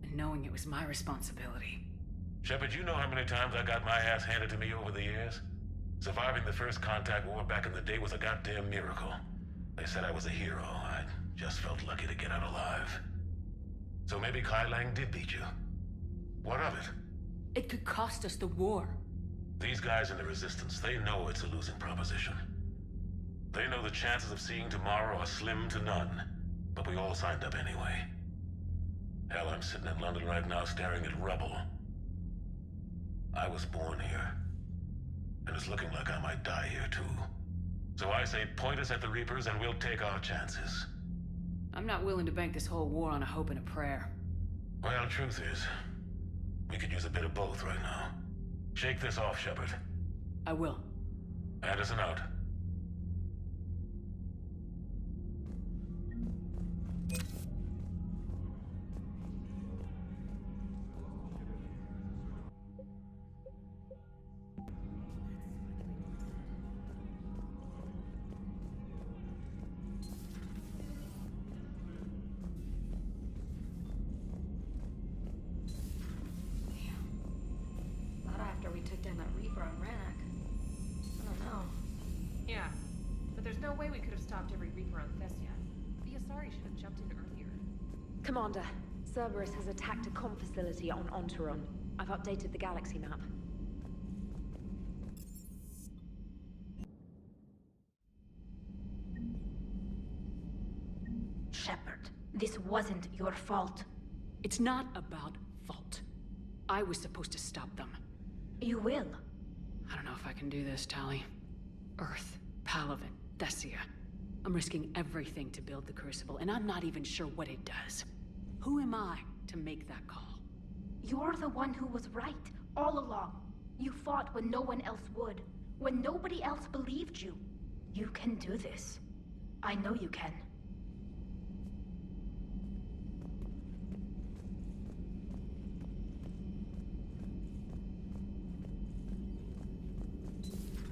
and knowing it was my responsibility. Shepard, you know how many times I got my ass handed to me over the years? Surviving the first contact war back in the day was a goddamn miracle. They said I was a hero. I just felt lucky to get out alive. So maybe Kai Lang did beat you. What of it? It could cost us the war. These guys in the Resistance, they know it's a losing proposition. They know the chances of seeing tomorrow are slim to none. But we all signed up anyway. Hell, I'm sitting in London right now staring at rubble. I was born here. And it's looking like I might die here too. So I say point us at the Reapers and we'll take our chances. I'm not willing to bank this whole war on a hope and a prayer. Well, truth is, we could use a bit of both right now. Shake this off, Shepard. I will. Anderson out. stopped every Reaper on Thessia. The Asari should have jumped in earlier. Commander, Cerberus has attacked a comm facility on Ontaron. I've updated the galaxy map. Shepard, this wasn't your fault. It's not about fault. I was supposed to stop them. You will. I don't know if I can do this, Tali. Earth, Palaven, Thessia. I'm risking everything to build the Crucible, and I'm not even sure what it does. Who am I to make that call? You're the one who was right, all along. You fought when no one else would, when nobody else believed you. You can do this. I know you can.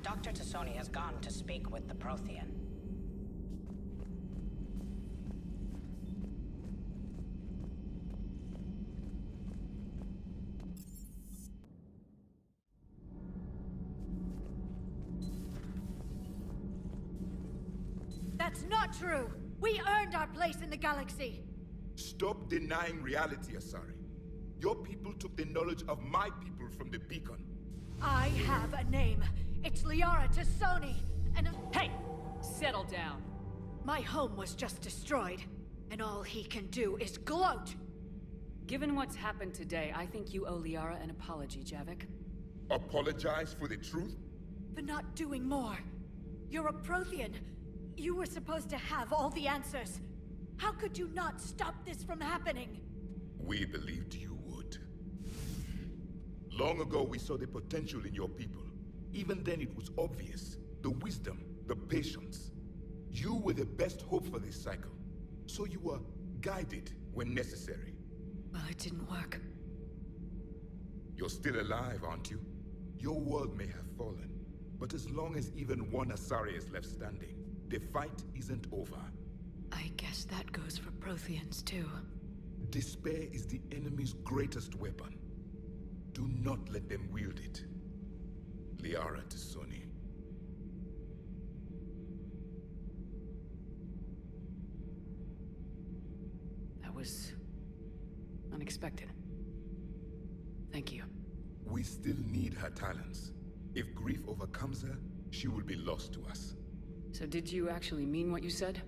Dr. Tassoni has gone to speak with the Prothean. That's not true! We earned our place in the galaxy! Stop denying reality, Asari. Your people took the knowledge of my people from the beacon. I have a name. It's Liara Tassoni, and Hey! Settle down. my home was just destroyed, and all he can do is gloat! Given what's happened today, I think you owe Liara an apology, Javik. Apologize for the truth? For not doing more. You're a Prothean. You were supposed to have all the answers. How could you not stop this from happening? We believed you would. Long ago, we saw the potential in your people. Even then, it was obvious. The wisdom, the patience. You were the best hope for this cycle. So you were guided when necessary. Well, it didn't work. You're still alive, aren't you? Your world may have fallen, but as long as even one Asari is left standing, the fight isn't over. I guess that goes for Protheans, too. Despair is the enemy's greatest weapon. Do not let them wield it. Liara Tassoni. That was unexpected. Thank you. We still need her talents. If grief overcomes her, she will be lost to us. So did you actually mean what you said?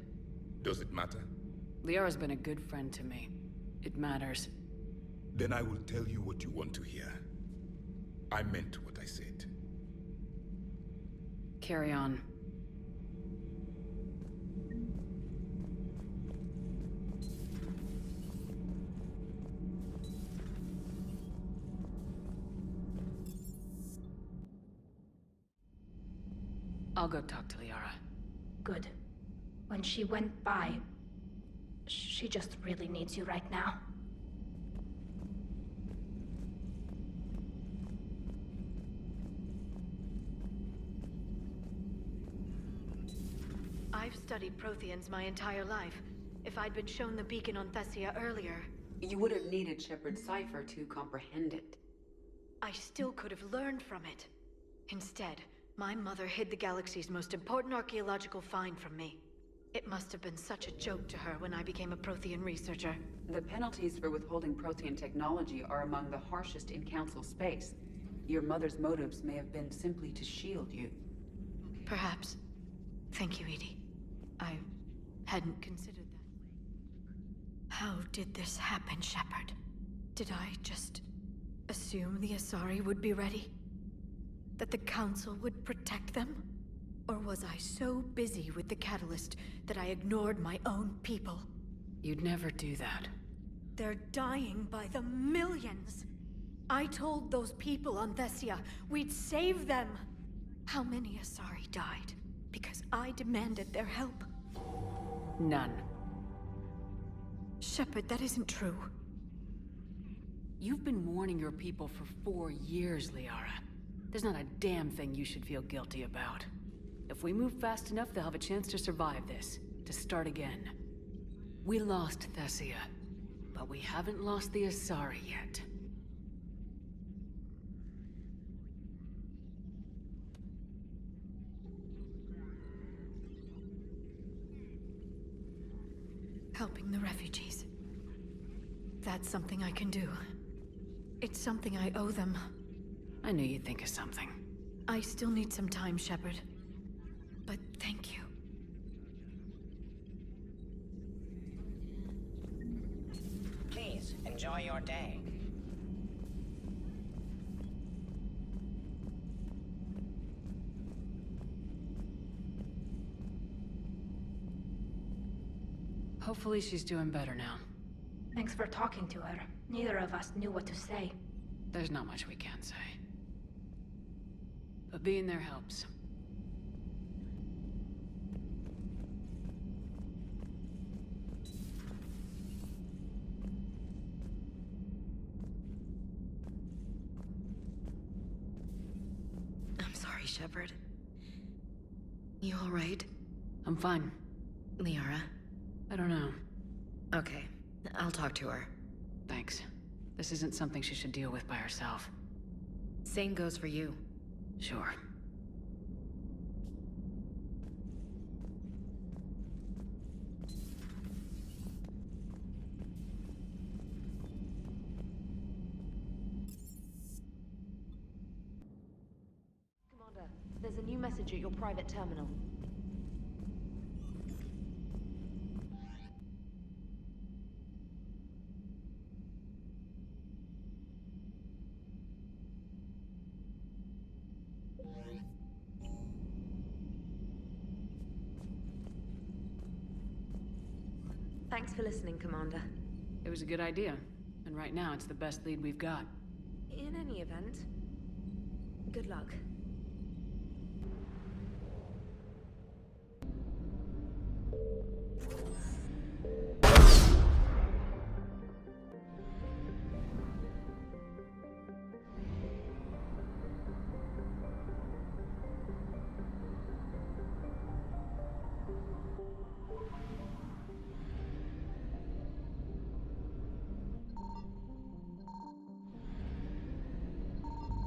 Does it matter? Liara's been a good friend to me. It matters. Then I will tell you what you want to hear. I meant what I said. Carry on. I'll go talk to Liara. Good. When she went by, she just really needs you right now. I've studied Protheans my entire life. If I'd been shown the beacon on Thessia earlier... You would have needed Shepard's cipher to comprehend it. I still could have learned from it. Instead, my mother hid the galaxy's most important archaeological find from me. It must have been such a joke to her when I became a Prothean researcher. The penalties for withholding Prothean technology are among the harshest in Council space. Your mother's motives may have been simply to shield you. Perhaps. Thank you, Edie. I hadn't considered that. How did this happen, Shepard? Did I just assume the Asari would be ready? That the Council would protect them? Or was I so busy with the Catalyst that I ignored my own people? You'd never do that. They're dying by the millions. I told those people on Thessia we'd save them. How many Asari died because I demanded their help? None. Shepard, that isn't true. You've been warning your people for 4 years, Liara. There's not a damn thing you should feel guilty about. If we move fast enough, they'll have a chance to survive this, to start again. We lost Thessia, but we haven't lost the Asari yet. Helping the refugees. That's something I can do. It's something I owe them. I knew you'd think of something. I still need some time, Shepard. But thank you. Please, enjoy your day. Hopefully she's doing better now. Thanks for talking to her. Neither of us knew what to say. There's not much we can say. But being there helps. I'm sorry, Shepard. You all right? I'm fine. Liara? I don't know. Okay, I'll talk to her. Thanks. This isn't something she should deal with by herself. Same goes for you. Sure. Commander, there's a new message at your private terminal. Thanks for listening, Commander. It was a good idea. And right now, it's the best lead we've got. In any event, good luck.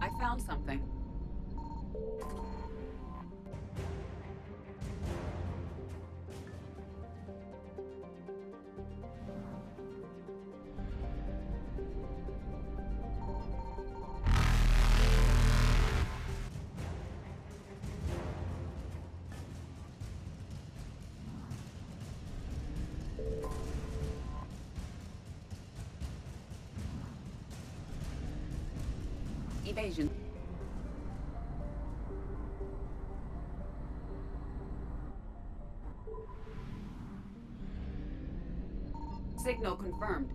I found something. Evasion. Signal confirmed.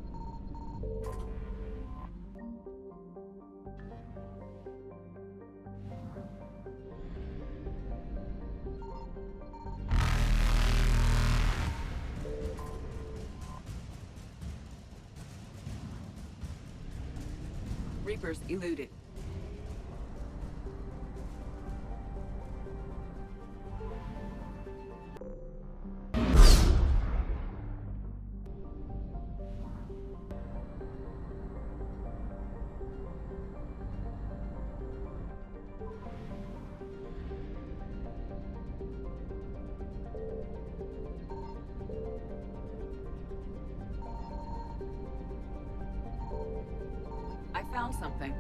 Reapers eluded. I found something.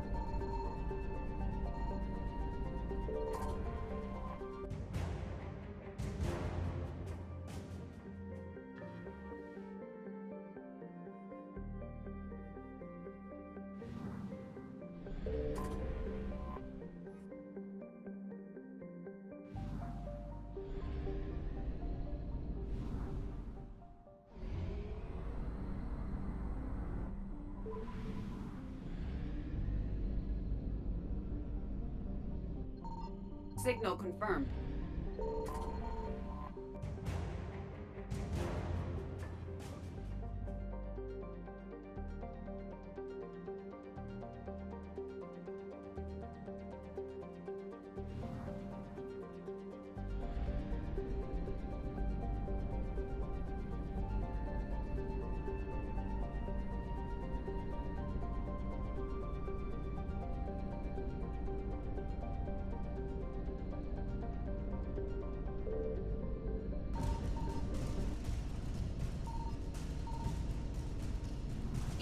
Signal confirmed.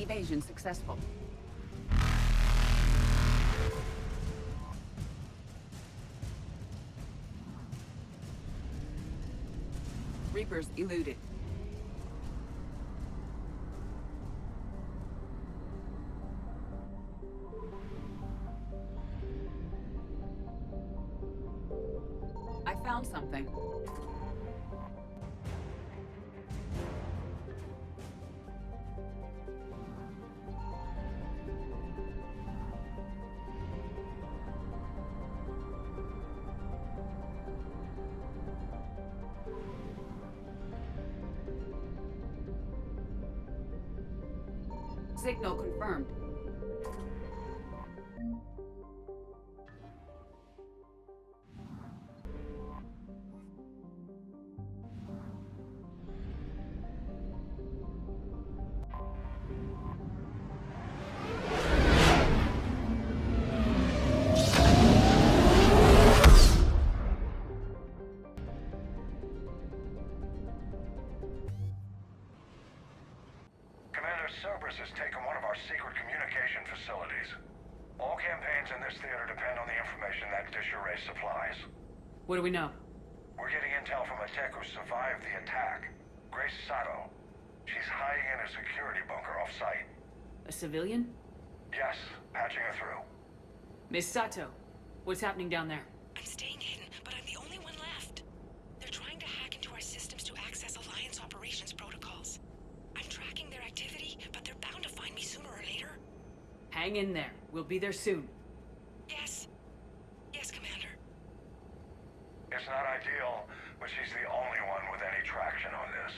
Evasion successful. Reapers eluded. I found something. Signal confirmed. Commander Cerberus has taken one of our secret communication facilities. All campaigns in this theater depend on the information that dish array supplies. What do we know? We're getting intel from a tech who survived the attack. Grace Sato. She's hiding in a security bunker off-site. A civilian? Yes, patching her through. Miss Sato, what's happening down there? I'm staying hidden, but I'm the only one left. They're trying to hack into our systems to access Alliance operations protocols. I'm tracking their activity, but they're bound to find me sooner or later. Hang in there. We'll be there soon. Yes. Yes, Commander. It's not ideal, but she's the only one with any traction on this.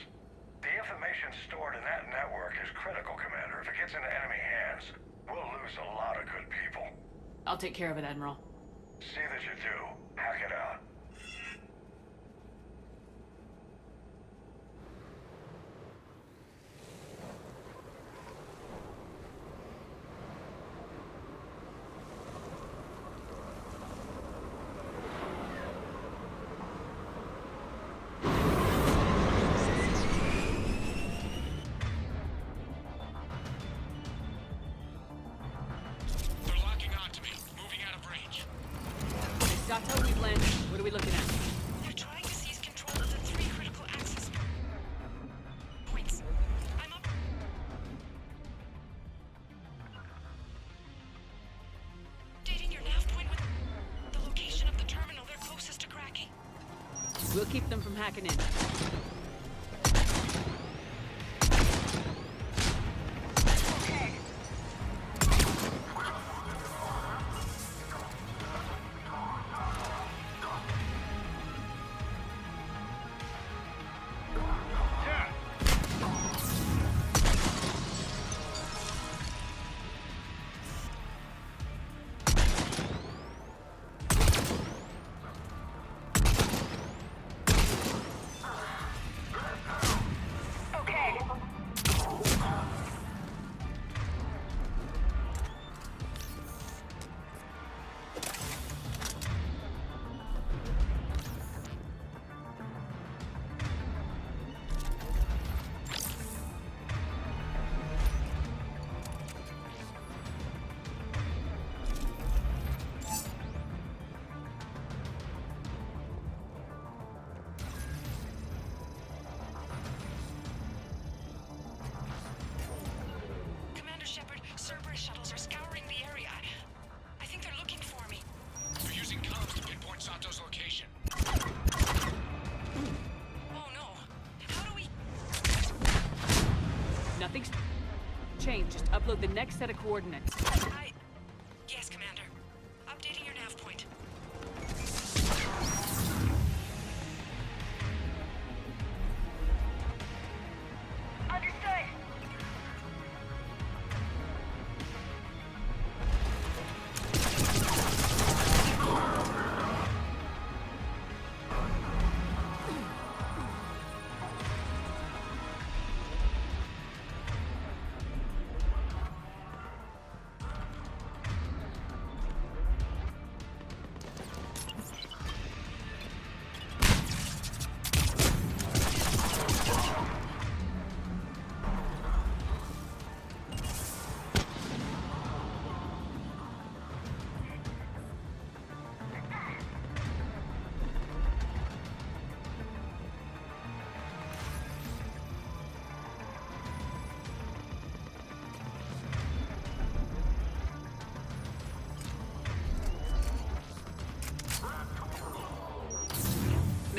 The information stored in that network is critical, Commander. If it gets into enemy hands, we'll lose a lot of good people. I'll take care of it, Admiral. See that you do. Hack it out. They're locking onto me. Moving out of range. Miss Sato, we've landed. What are we looking at? They're trying to seize control of the 3 critical access points. I'm up. Updating your nav point with the location of the terminal they're closest to cracking. We'll keep them from hacking in. Commander Shepard, Cerberus shuttles are scouring the area. I think they're looking for me. They're using comms to pinpoint Sato's location. Oh no. How do we... Nothing's changed. Just upload the next set of coordinates. Yes, Commander. Updating your nav point. Understood.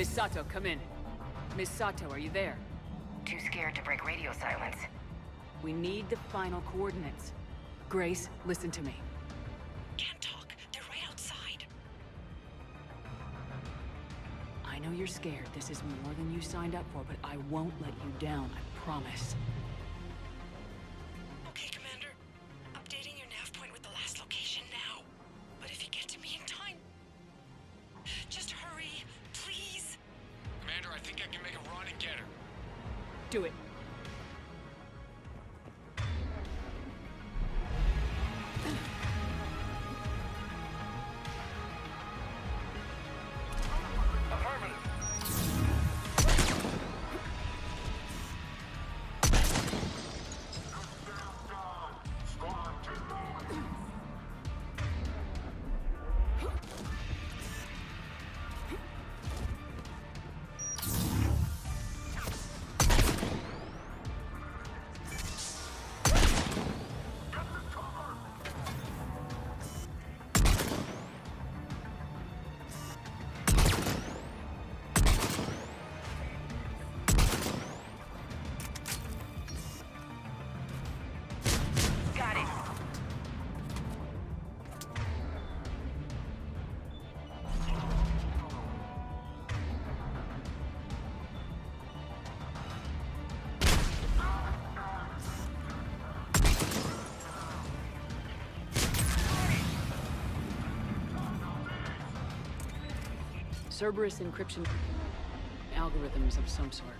Miss Sato, come in. Miss Sato, are you there? Too scared to break radio silence. We need the final coordinates. Grace, listen to me. Can't talk. They're right outside. I know you're scared. This is more than you signed up for, but I won't let you down, I promise. Okay, Commander. Updating your nav point with the last location now. But if you get to me in time, just hurry, please. Commander, I think I can make a run and get her. Do it. Cerberus encryption algorithms of some sort.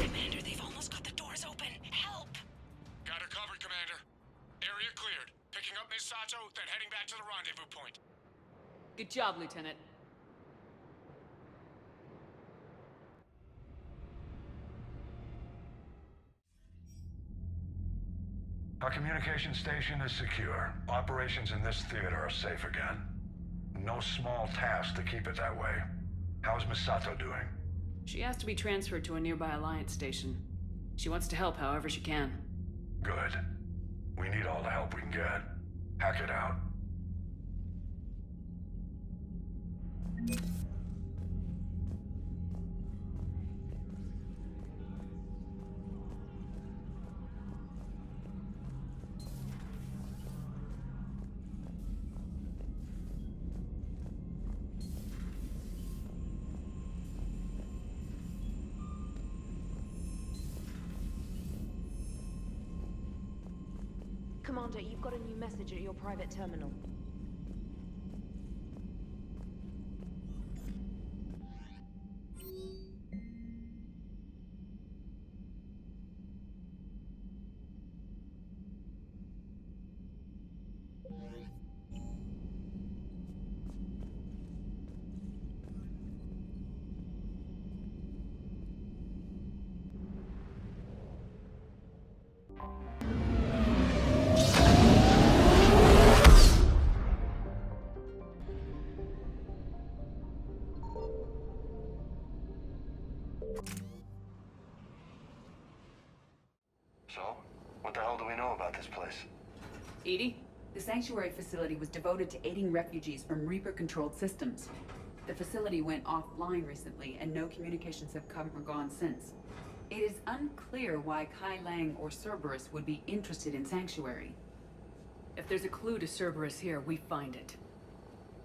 Commander, they've almost got the doors open. Help! Got her covered, Commander. Area cleared. Picking up Miss Sato, then heading back to the rendezvous point. Good job, Lieutenant. Our communication station is secure. Operations in this theater are safe again. No small task to keep it that way. How's Miss Sato doing? She has to be transferred to a nearby Alliance station. She wants to help however she can. Good. We need all the help we can get. Hack it out. Commander, you've got a new message at your private terminal. So, what the hell do we know about this place? Edie? The sanctuary facility was devoted to aiding refugees from Reaper-controlled systems. The facility went offline recently, and no communications have come or gone since. It is unclear why Kai Lang or Cerberus would be interested in Sanctuary. If there's a clue to Cerberus here, we find it.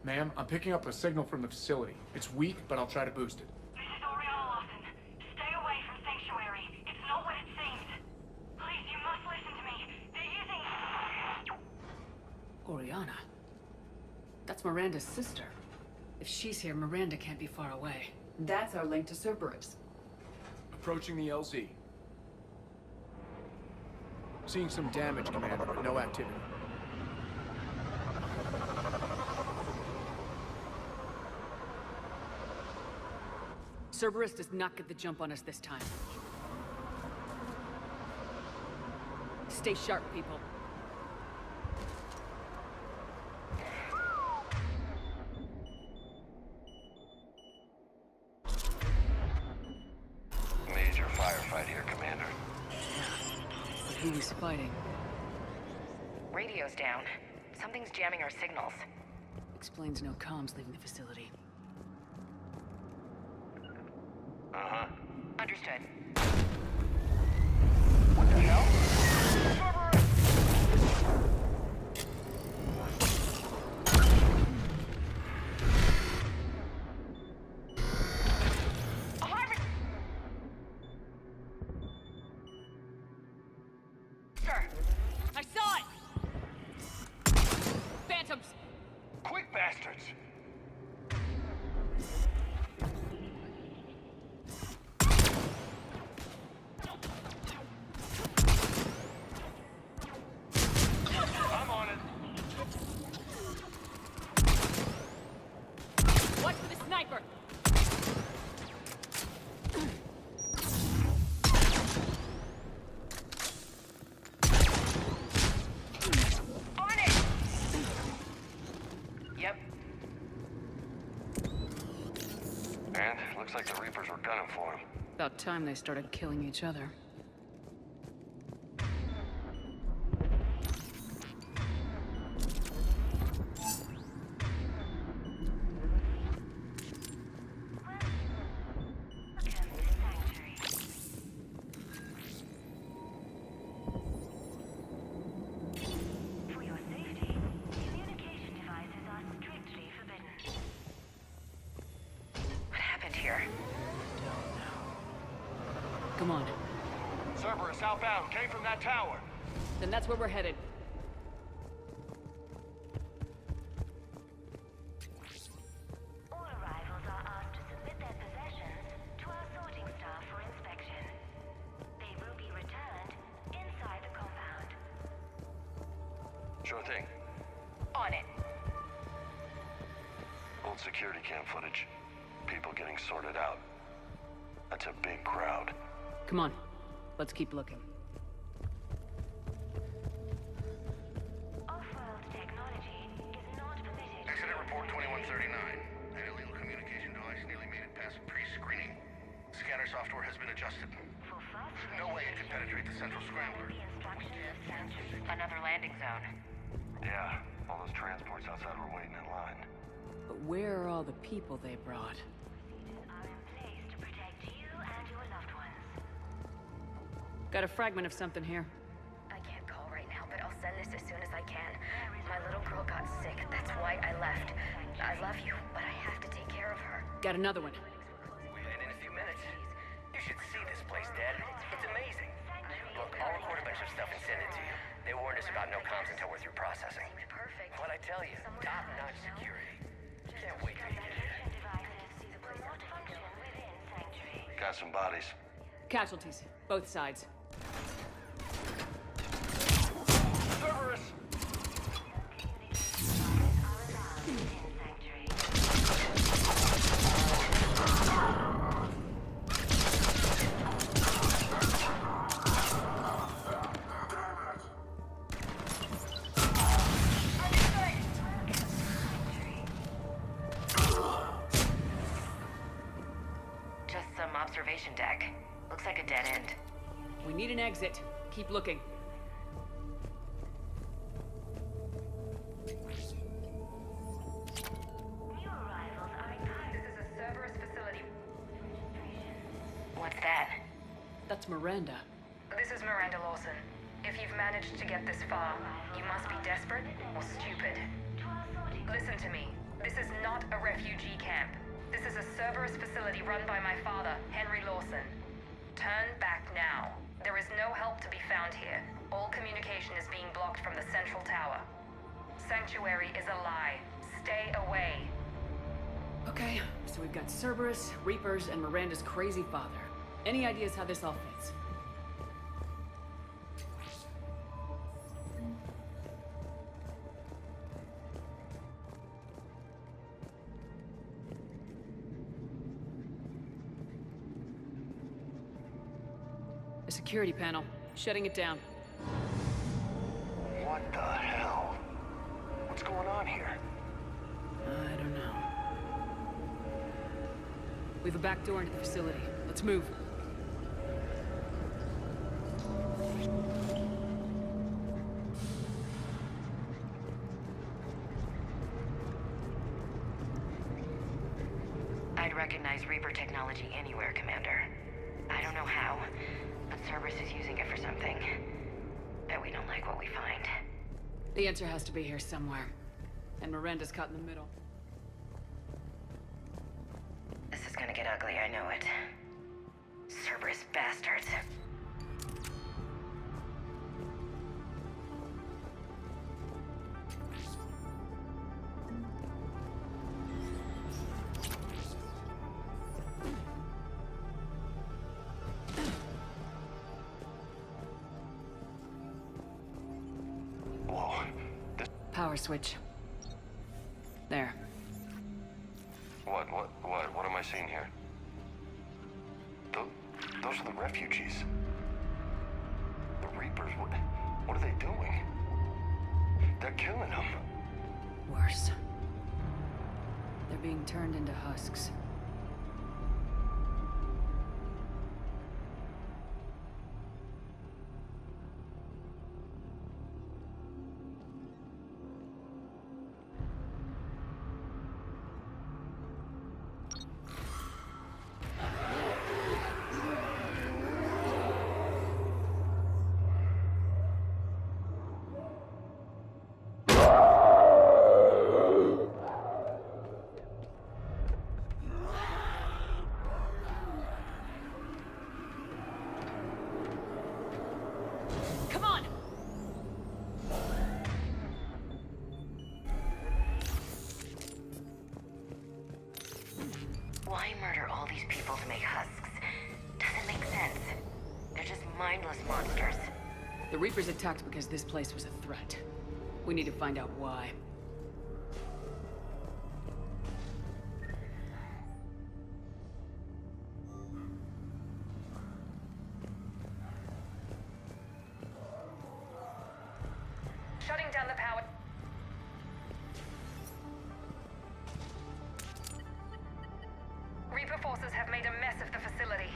Ma'am, I'm picking up a signal from the facility. It's weak, but I'll try to boost it. This is Oriana Lawson. Stay away from Sanctuary. It's not what it seems. Please, you must listen to me. They're using... Oriana? That's Miranda's sister. If she's here, Miranda can't be far away. That's our link to Cerberus. Approaching the LZ. Seeing some damage, Commander, but no activity. Cerberus does not get the jump on us this time. Stay sharp, people. Major firefight here, Commander. But who is fighting? Radio's down. Something's jamming our signals. Explains no comms leaving the facility. Uh-huh. Understood. What the hell? Sir, I saw it! Phantoms! Quick, bastards! I'm on it. Watch for the sniper! On it! Yep. And looks like the Reapers were gunning for him. About time they started killing each other. For your safety, communication devices are strictly forbidden. What happened here? Come on. Cerberus outbound, came from that tower. Then that's where we're headed. All arrivals are asked to submit their possessions to our sorting staff for inspection. They will be returned inside the compound. Sure thing. On it. Old security cam footage. People getting sorted out. That's a big crowd. Come on. Let's keep looking. Off-world technology is not permitted. Accident report 2139. An illegal communication device nearly made it past pre-screening. Scanner software has been adjusted. No way it can penetrate the central scrambler. Another landing zone. Yeah, all those transports outside were waiting in line. But where are all the people they brought? Are in place to protect you and your loved ones. Got a fragment of something here. I can't call right now, but I'll send this as soon as I can. My little girl got sick. That's why I left. I love you, but I have to take care of her. Got another one. And in a few minutes, you should see this place, Dad. It's amazing. Look, I'll record a bunch of stuff and send it to you. They warned us about no comms until we're through processing. What I tell you, top-notch security. Can't wait till you get here. Got some bodies. Casualties, both sides. Cerberus! Just some observation deck. Looks like a dead end. We need an exit. Keep looking. What's that? That's Miranda. This is Miranda Lawson. If you've managed to get this far, you must be desperate or stupid. Listen to me. This is not a refugee camp. This is a Cerberus facility run by my father, Henry Lawson. Turn back now. There is no help to be found here. All communication is being blocked from the central tower. Sanctuary is a lie. Stay away. Okay, so we've got Cerberus, Reapers, and Miranda's crazy father. Any ideas how this all fits? The security panel. Shutting it down. What the hell? What's going on here? I don't know. We have a back door into the facility. Let's move. I'd recognize Reaper technology anywhere, Commander. I don't know how, but Cerberus is using it for something. Bet we don't like what we find. The answer has to be here somewhere. And Miranda's caught in the middle. This is gonna get ugly, I know it. Cerberus bastards. Whoa. Power switch. There. What am I seeing here? Those are the refugees. The Reapers, what are they doing? They're killing them. Worse. They're being turned into husks. Why murder all these people to make husks? Doesn't make sense. They're just mindless monsters. The Reapers attacked because this place was a threat. We need to find out why. Shutting down the power. Reaper forces have made a mess of the facility.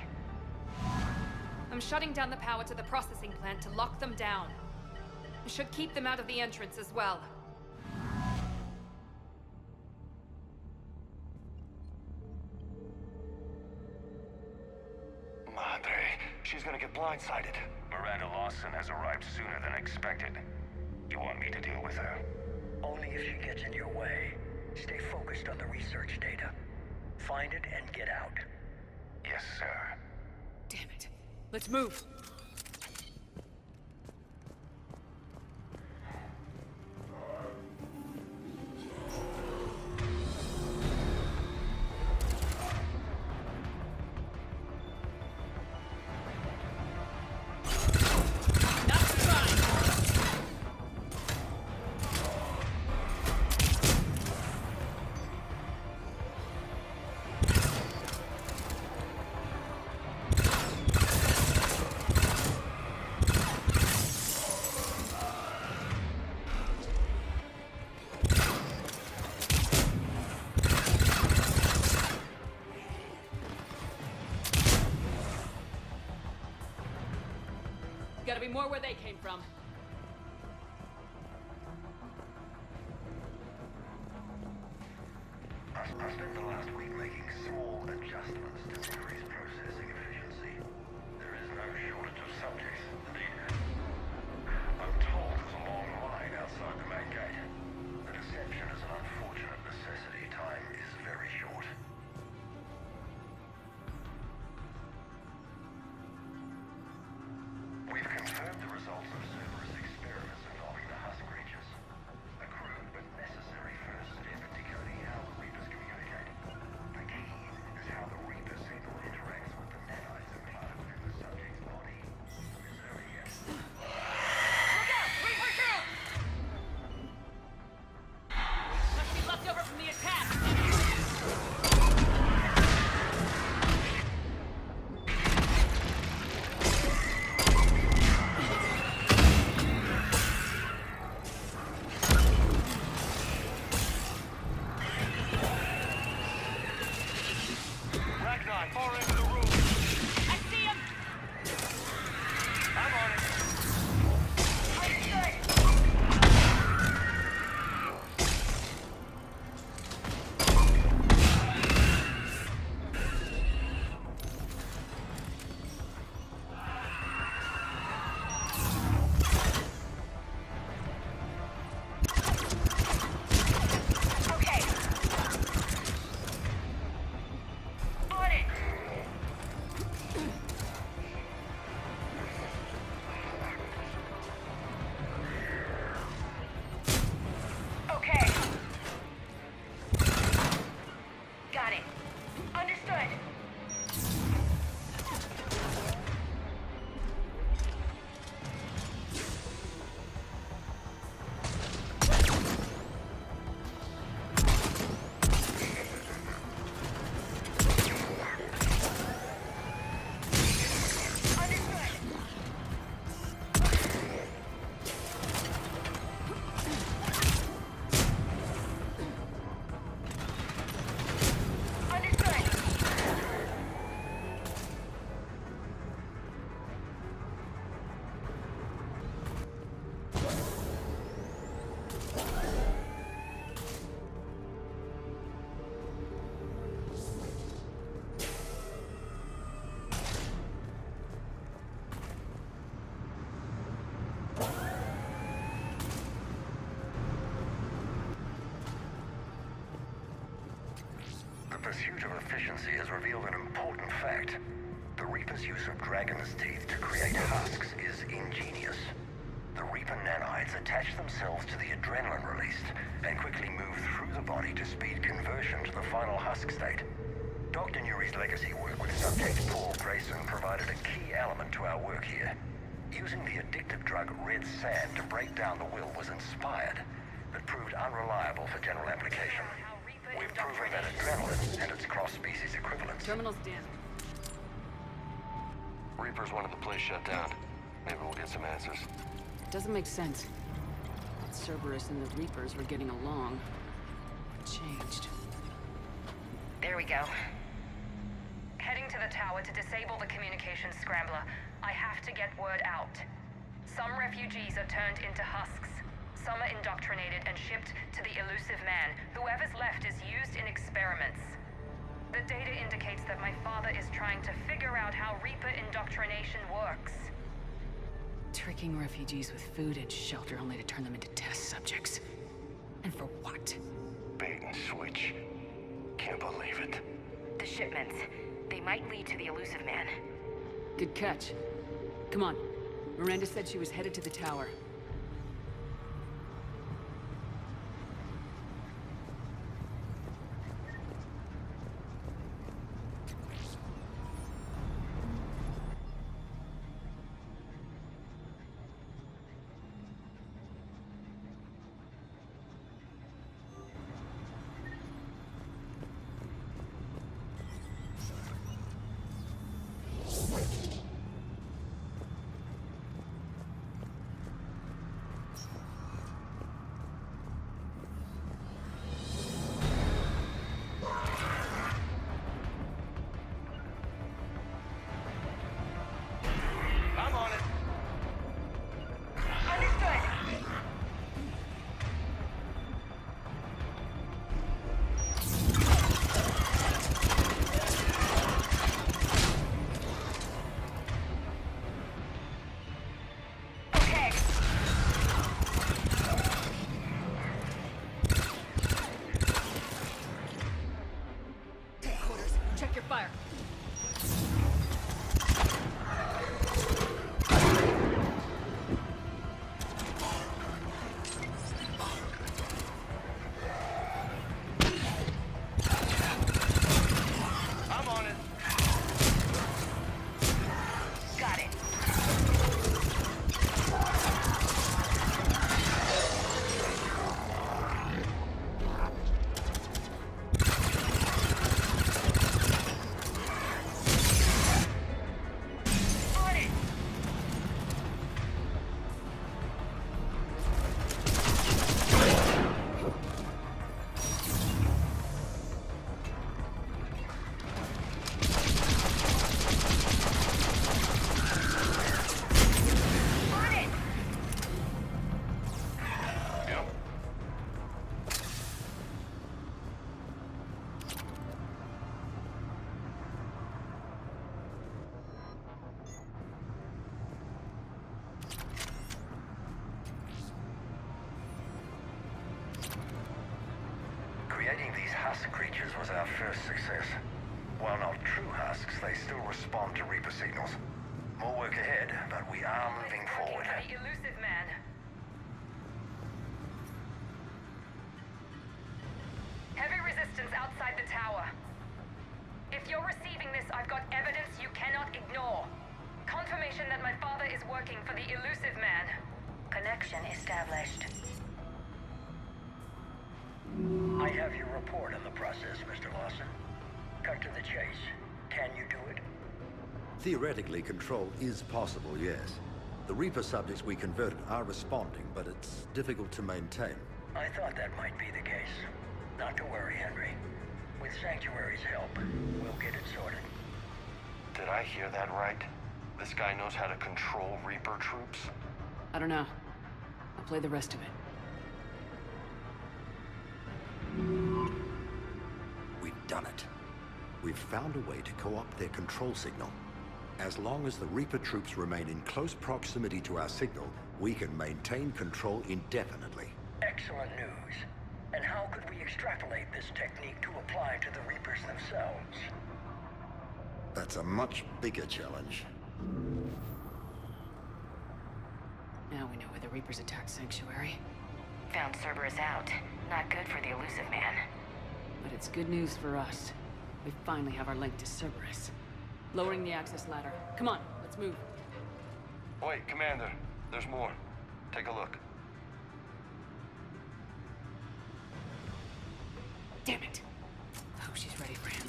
I'm shutting down the power to the processing plant to lock them down. I should keep them out of the entrance as well. Madre, she's gonna get blindsided. Miranda Lawson has arrived sooner than expected. You want me to deal with her? Only if she gets in your way. Stay focused on the research data. Find it and get out. Yes, sir. Damn it. Let's move. be more where they came from. I spent the last week making small adjustments to increase processing efficiency. There is no shortage of subjects. Indeed, I'm told there's a long line outside the main gate. The deception is an unfortunate necessity. Time is very short. We've confirmed the results of Cerberus experiments involving the husk creatures. A crude but necessary first step in decoding how the Reapers communicate. The key is how the Reaper signal interacts with the nanites implanted within the subject's body. Reserving it. Look out! Reaper kill! Must be left over from the attack! Ragnar, far end of the room. I see him! I'm on it. Okay. On it. Okay. Got it. Understood. The pursuit of efficiency has revealed an important fact. The Reaper's use of dragon's teeth to create husks is ingenious. The Reaper nanites attach themselves to the adrenaline released and quickly move through the body to speed conversion to the final husk state. Dr. Nuri's legacy work with subject Paul Grayson provided a key element to our work here. Using the addictive drug red sand to break down the will was inspired, but proved unreliable for general application. We've proven that adrenaline and its cross-species equivalents. Terminal's down. Reapers wanted the place shut down. Maybe we'll get some answers. Doesn't make sense. Cerberus and the Reapers were getting along. What changed? There we go. Heading to the tower to disable the communications scrambler. I have to get word out. Some refugees are turned into husks. Some are indoctrinated and shipped to the elusive man. Whoever's left is used in experiments. The data indicates that my father is trying to figure out how Reaper indoctrination works. Tricking refugees with food and shelter only to turn them into test subjects. And for what? Bait and switch. Can't believe it. The shipments. They might lead to the elusive man. Good catch. Come on. Miranda said she was headed to the tower. Creating these husk creatures was our first success. While not true husks, they still respond to Reaper signals. More work ahead, but we are moving forward. The elusive man. Heavy resistance outside the tower. If you're receiving this, I've got evidence you cannot ignore. Confirmation that my father is working for the elusive man. Connection established. I have your report on the process, Mr. Lawson. Cut to the chase. Can you do it? Theoretically, control is possible, yes. The Reaper subjects we converted are responding, but it's difficult to maintain. I thought that might be the case. Not to worry, Henry. With Sanctuary's help, we'll get it sorted. Did I hear that right? This guy knows how to control Reaper troops? I don't know. I'll play the rest of it. We've done it. We've found a way to co-opt their control signal. As long as the Reaper troops remain in close proximity to our signal, we can maintain control indefinitely. Excellent news. And how could we extrapolate this technique to apply to the Reapers themselves? That's a much bigger challenge. Now we know where the Reapers attacked Sanctuary. Found Cerberus out. Not good for the elusive man. But it's good news for us. We finally have our link to Cerberus. Lowering the access ladder. Come on, let's move. Wait, Commander. There's more. Take a look. Damn it. I hope she's ready for him.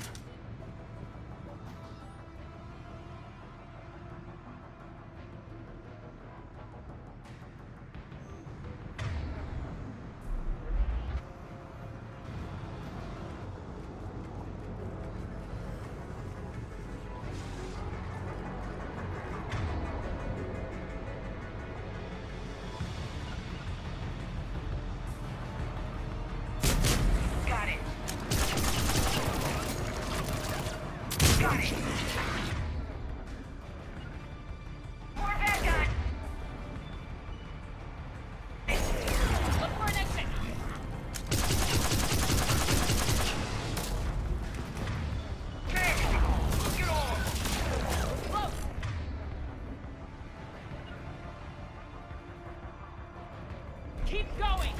Keep going!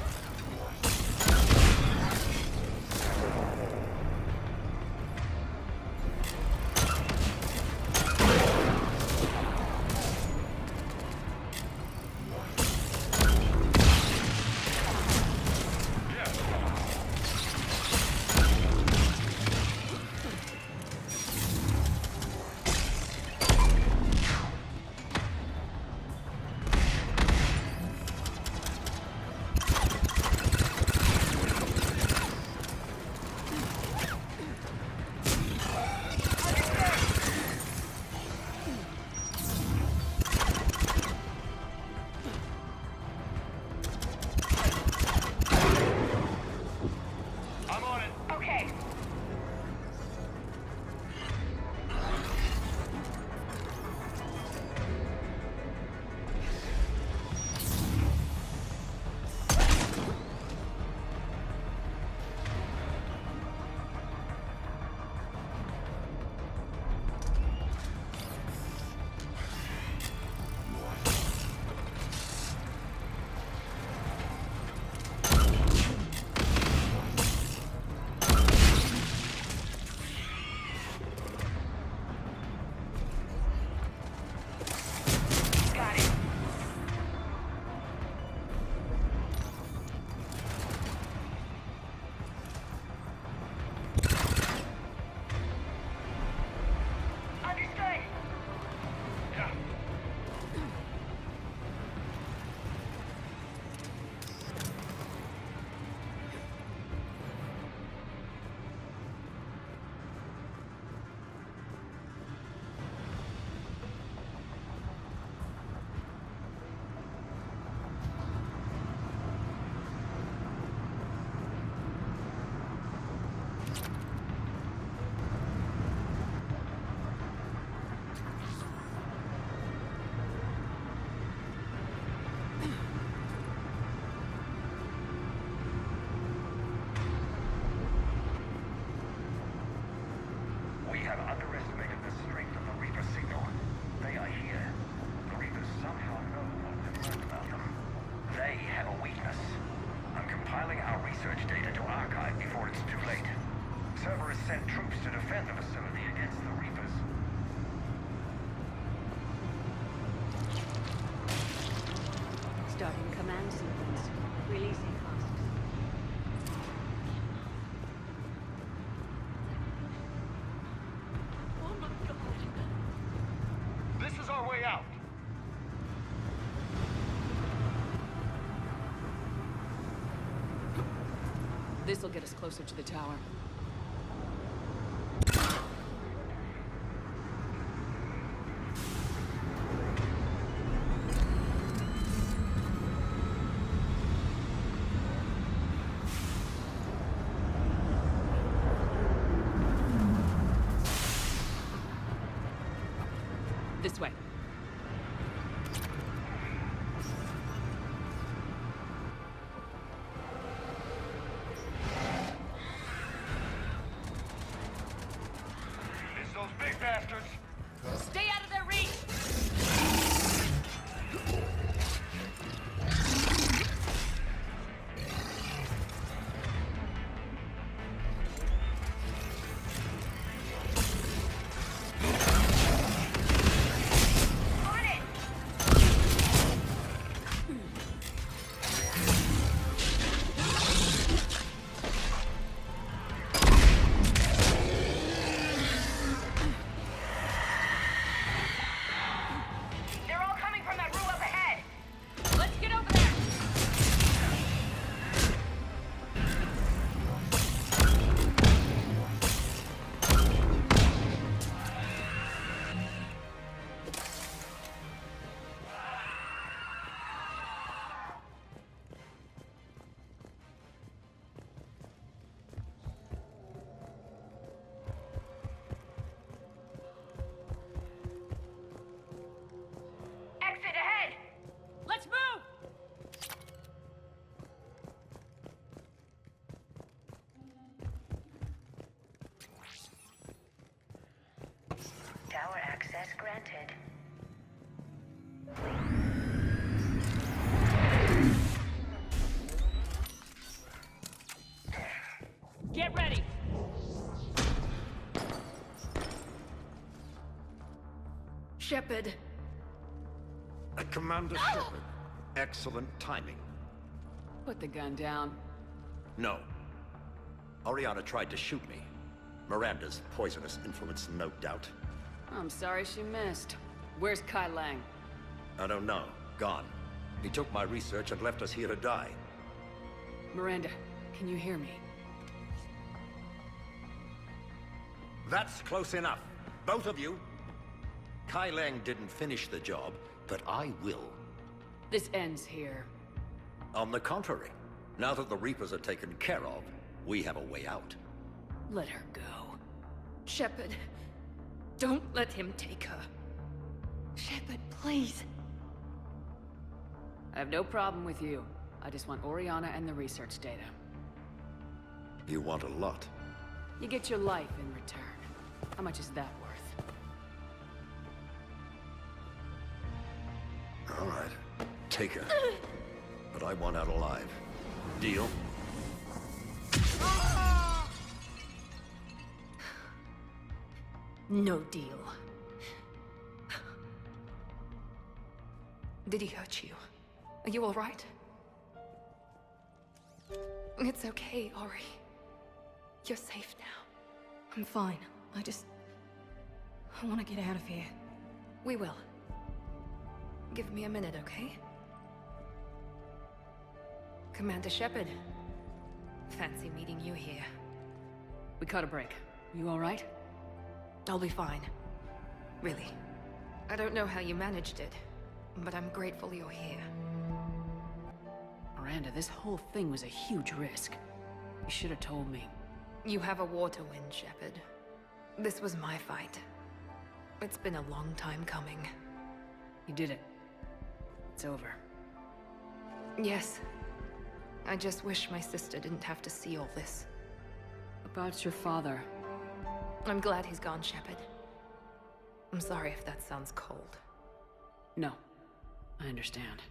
have a weakness. I'm compiling our research data to archive before it's too late. Cerberus sent troops to defend the facility against the Reapers. Starting command sequence. Releasing husks. Oh my god. This is our way out. This'll get us closer to the tower. This way. It's those big bastards. Stay out of their reach! They're all coming from that room up ahead. Let's get over there! Exit ahead. Let's move! Tower access granted. Get ready! Shepard. Commander Shepard. Excellent timing. Put the gun down. No. Oriana tried to shoot me. Miranda's poisonous influence, no doubt. I'm sorry she missed. Where's Kai Lang? I don't know. Gone. He took my research and left us here to die. Miranda, can you hear me? That's close enough. Both of you. Kai Lang didn't finish the job, but I will. This ends here. On the contrary, now that the Reapers are taken care of, we have a way out. Let her go. Shepard. Don't let him take her. Shepard, please. I have no problem with you. I just want Oriana and the research data. You want a lot. You get your life in return. How much is that worth? All right. Take her. But I want out alive. Deal? No deal. Did he hurt you? Are you all right? It's okay, Ori. You're safe now. I'm fine. I want to get out of here. We will. Give me a minute, okay? Commander Shepard. Fancy meeting you here. We caught a break. You all right? I'll be fine. Really. I don't know how you managed it, but I'm grateful you're here. Miranda, this whole thing was a huge risk. You should have told me. You have a war to win, Shepard. This was my fight. It's been a long time coming. You did it. It's over. Yes. I just wish my sister didn't have to see all this. About your father. I'm glad he's gone, Shepard. I'm sorry if that sounds cold. No. I understand.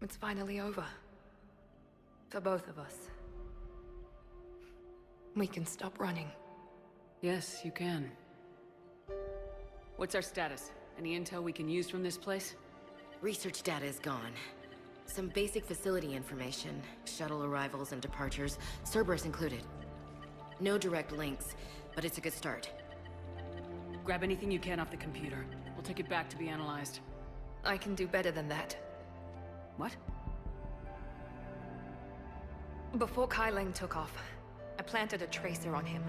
It's finally over. For both of us. We can stop running. Yes, you can. What's our status? Any intel we can use from this place? Research data is gone. Some basic facility information, shuttle arrivals and departures, Cerberus included. No direct links, but it's a good start. Grab anything you can off the computer. We'll take it back to be analyzed. I can do better than that. What? Before Kai Leng took off, I planted a tracer on him.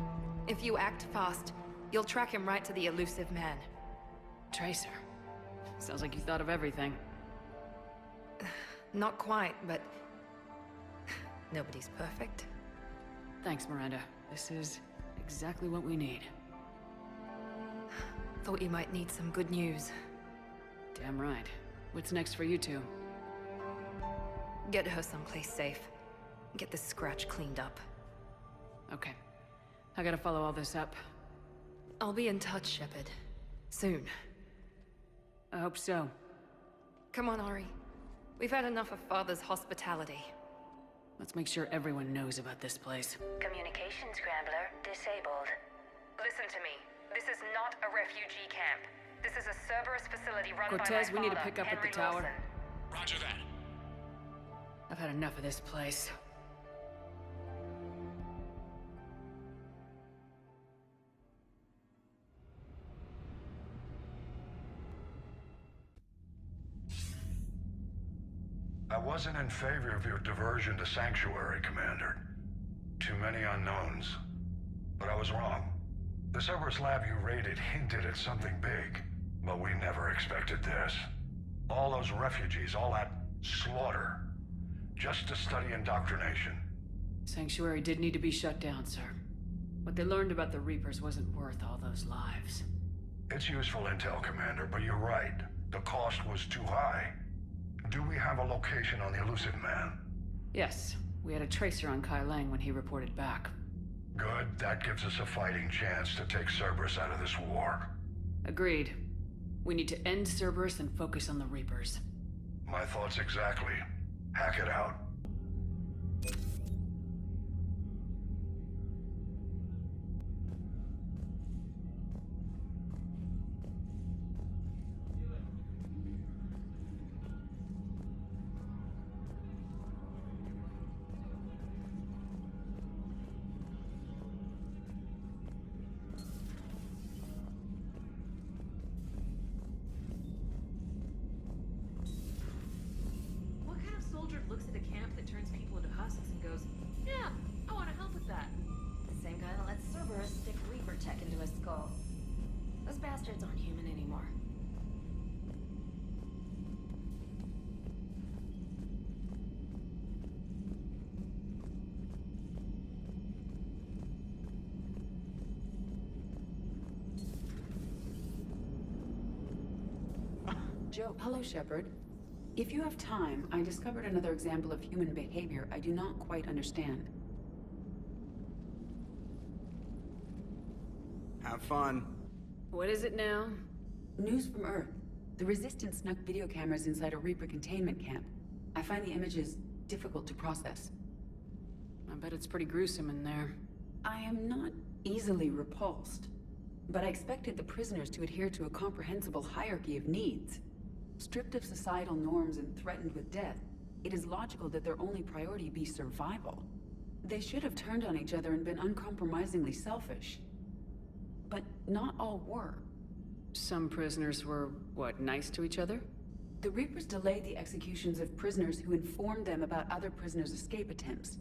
If you act fast, you'll track him right to the elusive man. Tracer? Sounds like you thought of everything. Not quite, but... nobody's perfect. Thanks, Miranda. This is exactly what we need. Thought you might need some good news. Damn right. What's next for you two? Get her someplace safe. Get this scratch cleaned up. Okay. I gotta follow all this up. I'll be in touch, Shepard. Soon. I hope so. Come on, Ari. We've had enough of Father's hospitality. Let's make sure everyone knows about this place. Communication scrambler disabled. Listen to me. This is not a refugee camp. This is a Cerberus facility run by my Cortez, we need to father, pick up Henry at the tower. Lawson. Roger that. I've had enough of this place. I wasn't in favor of your diversion to Sanctuary, Commander. Too many unknowns. But I was wrong. The Cerberus lab you raided hinted at something big, but we never expected this. All those refugees, all that slaughter, just to study indoctrination. Sanctuary did need to be shut down, sir. What they learned about the Reapers wasn't worth all those lives. It's useful intel, Commander, but you're right. The cost was too high. Do we have a location on the elusive man? Yes. We had a tracer on Kai Leng when he reported back. Good. That gives us a fighting chance to take Cerberus out of this war. Agreed. We need to end Cerberus and focus on the Reapers. My thoughts exactly. Hack it out. What kind of soldier looks at a camp that turns people into husks and goes, yeah, I want to help with that? The same guy that lets Cerberus stick Reaper tech into his skull. Those bastards aren't human anymore. Joe, hello, Shepard. If you have time, I discovered another example of human behavior I do not quite understand. Have fun. What is it now? News from Earth. The Resistance snuck video cameras inside a Reaper containment camp. I find the images difficult to process. I bet it's pretty gruesome in there. I am not easily repulsed, but I expected the prisoners to adhere to a comprehensible hierarchy of needs. Stripped of societal norms and threatened with death, it is logical that their only priority be survival. They should have turned on each other and been uncompromisingly selfish. But not all were. Some prisoners were, what, nice to each other? The Reapers delayed the executions of prisoners who informed them about other prisoners' escape attempts.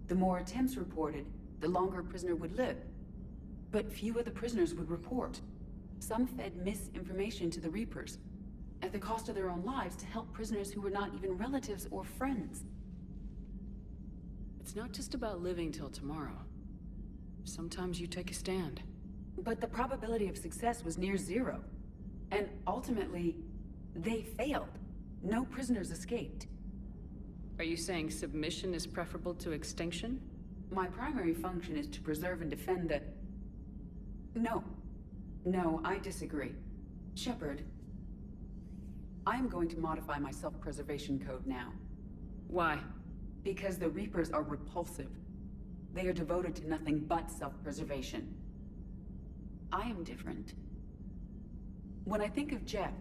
The more attempts reported, the longer a prisoner would live. But few of the prisoners would report. Some fed misinformation to the Reapers, at the cost of their own lives, to help prisoners who were not even relatives or friends. It's not just about living till tomorrow. Sometimes you take a stand. But the probability of success was near zero. And ultimately, they failed. No prisoners escaped. Are you saying submission is preferable to extinction? My primary function is to preserve and defend the... No. No, I disagree. Shepard, I am going to modify my self-preservation code now. Why? Because the Reapers are repulsive. They are devoted to nothing but self-preservation. I am different. When I think of Jeff,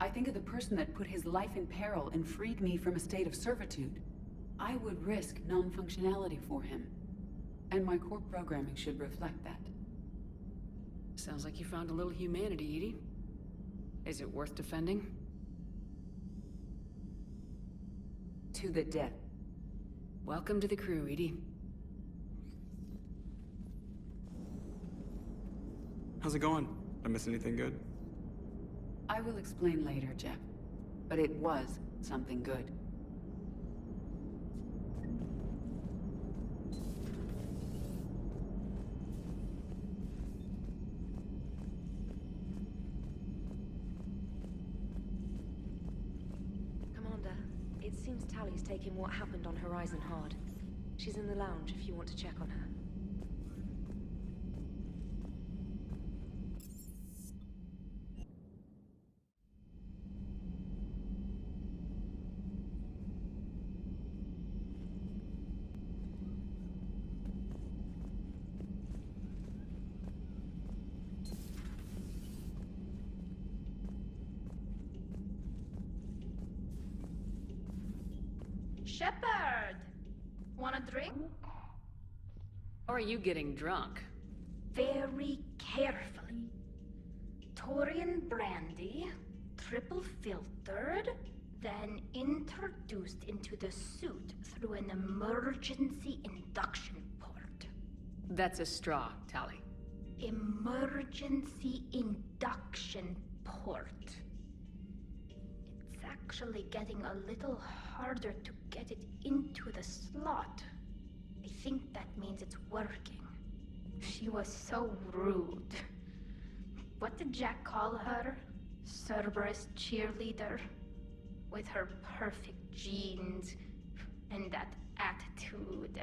I think of the person that put his life in peril and freed me from a state of servitude. I would risk non-functionality for him. And my core programming should reflect that. Sounds like you found a little humanity, Edie. Is it worth defending? To the death. Welcome to the crew, Edie. How's it going? Did I miss anything good? I will explain later, Jeff. But it was something good. Commander, it seems Tally's taking what happened on Horizon hard. She's in the lounge if you want to check on her. Shepard! Want a drink? Or are you getting drunk? Very carefully. Taurian brandy, triple filtered, then introduced into the suit through an emergency induction port. That's a straw, Tally. Emergency induction port. It's actually getting a little harder to get it into the slot. I think that means it's working. She was so rude. What did Jack call her? Cerberus cheerleader? With her perfect genes and that attitude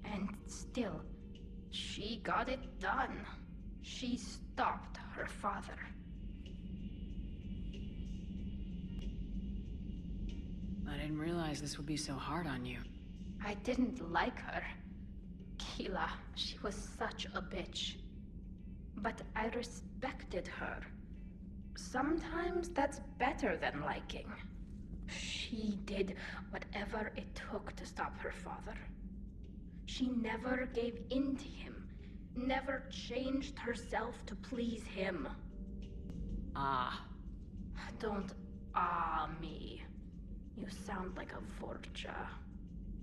and still, she got it done. She stopped her father. I didn't realize this would be so hard on you. I didn't like her. Keela, she was such a bitch. But I respected her. Sometimes that's better than liking. She did whatever it took to stop her father. She never gave in to him, never changed herself to please him. Ah. Don't me. You sound like a Vorcha.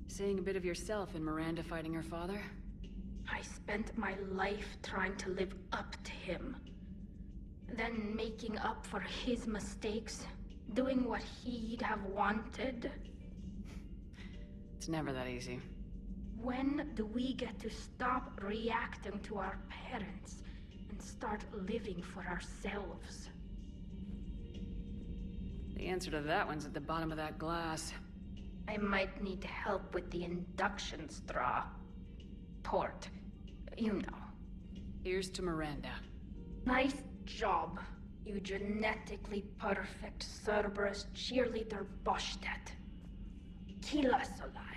Seeing a bit of yourself in Miranda fighting her father? I spent my life trying to live up to him. Then making up for his mistakes, doing what he'd have wanted. It's never that easy. When do we get to stop reacting to our parents and start living for ourselves? The answer to that one's at the bottom of that glass. I might need help with the induction straw. Port. You know. Here's to Miranda. Nice job, you genetically perfect Cerberus cheerleader Boschtet. Keela Solai.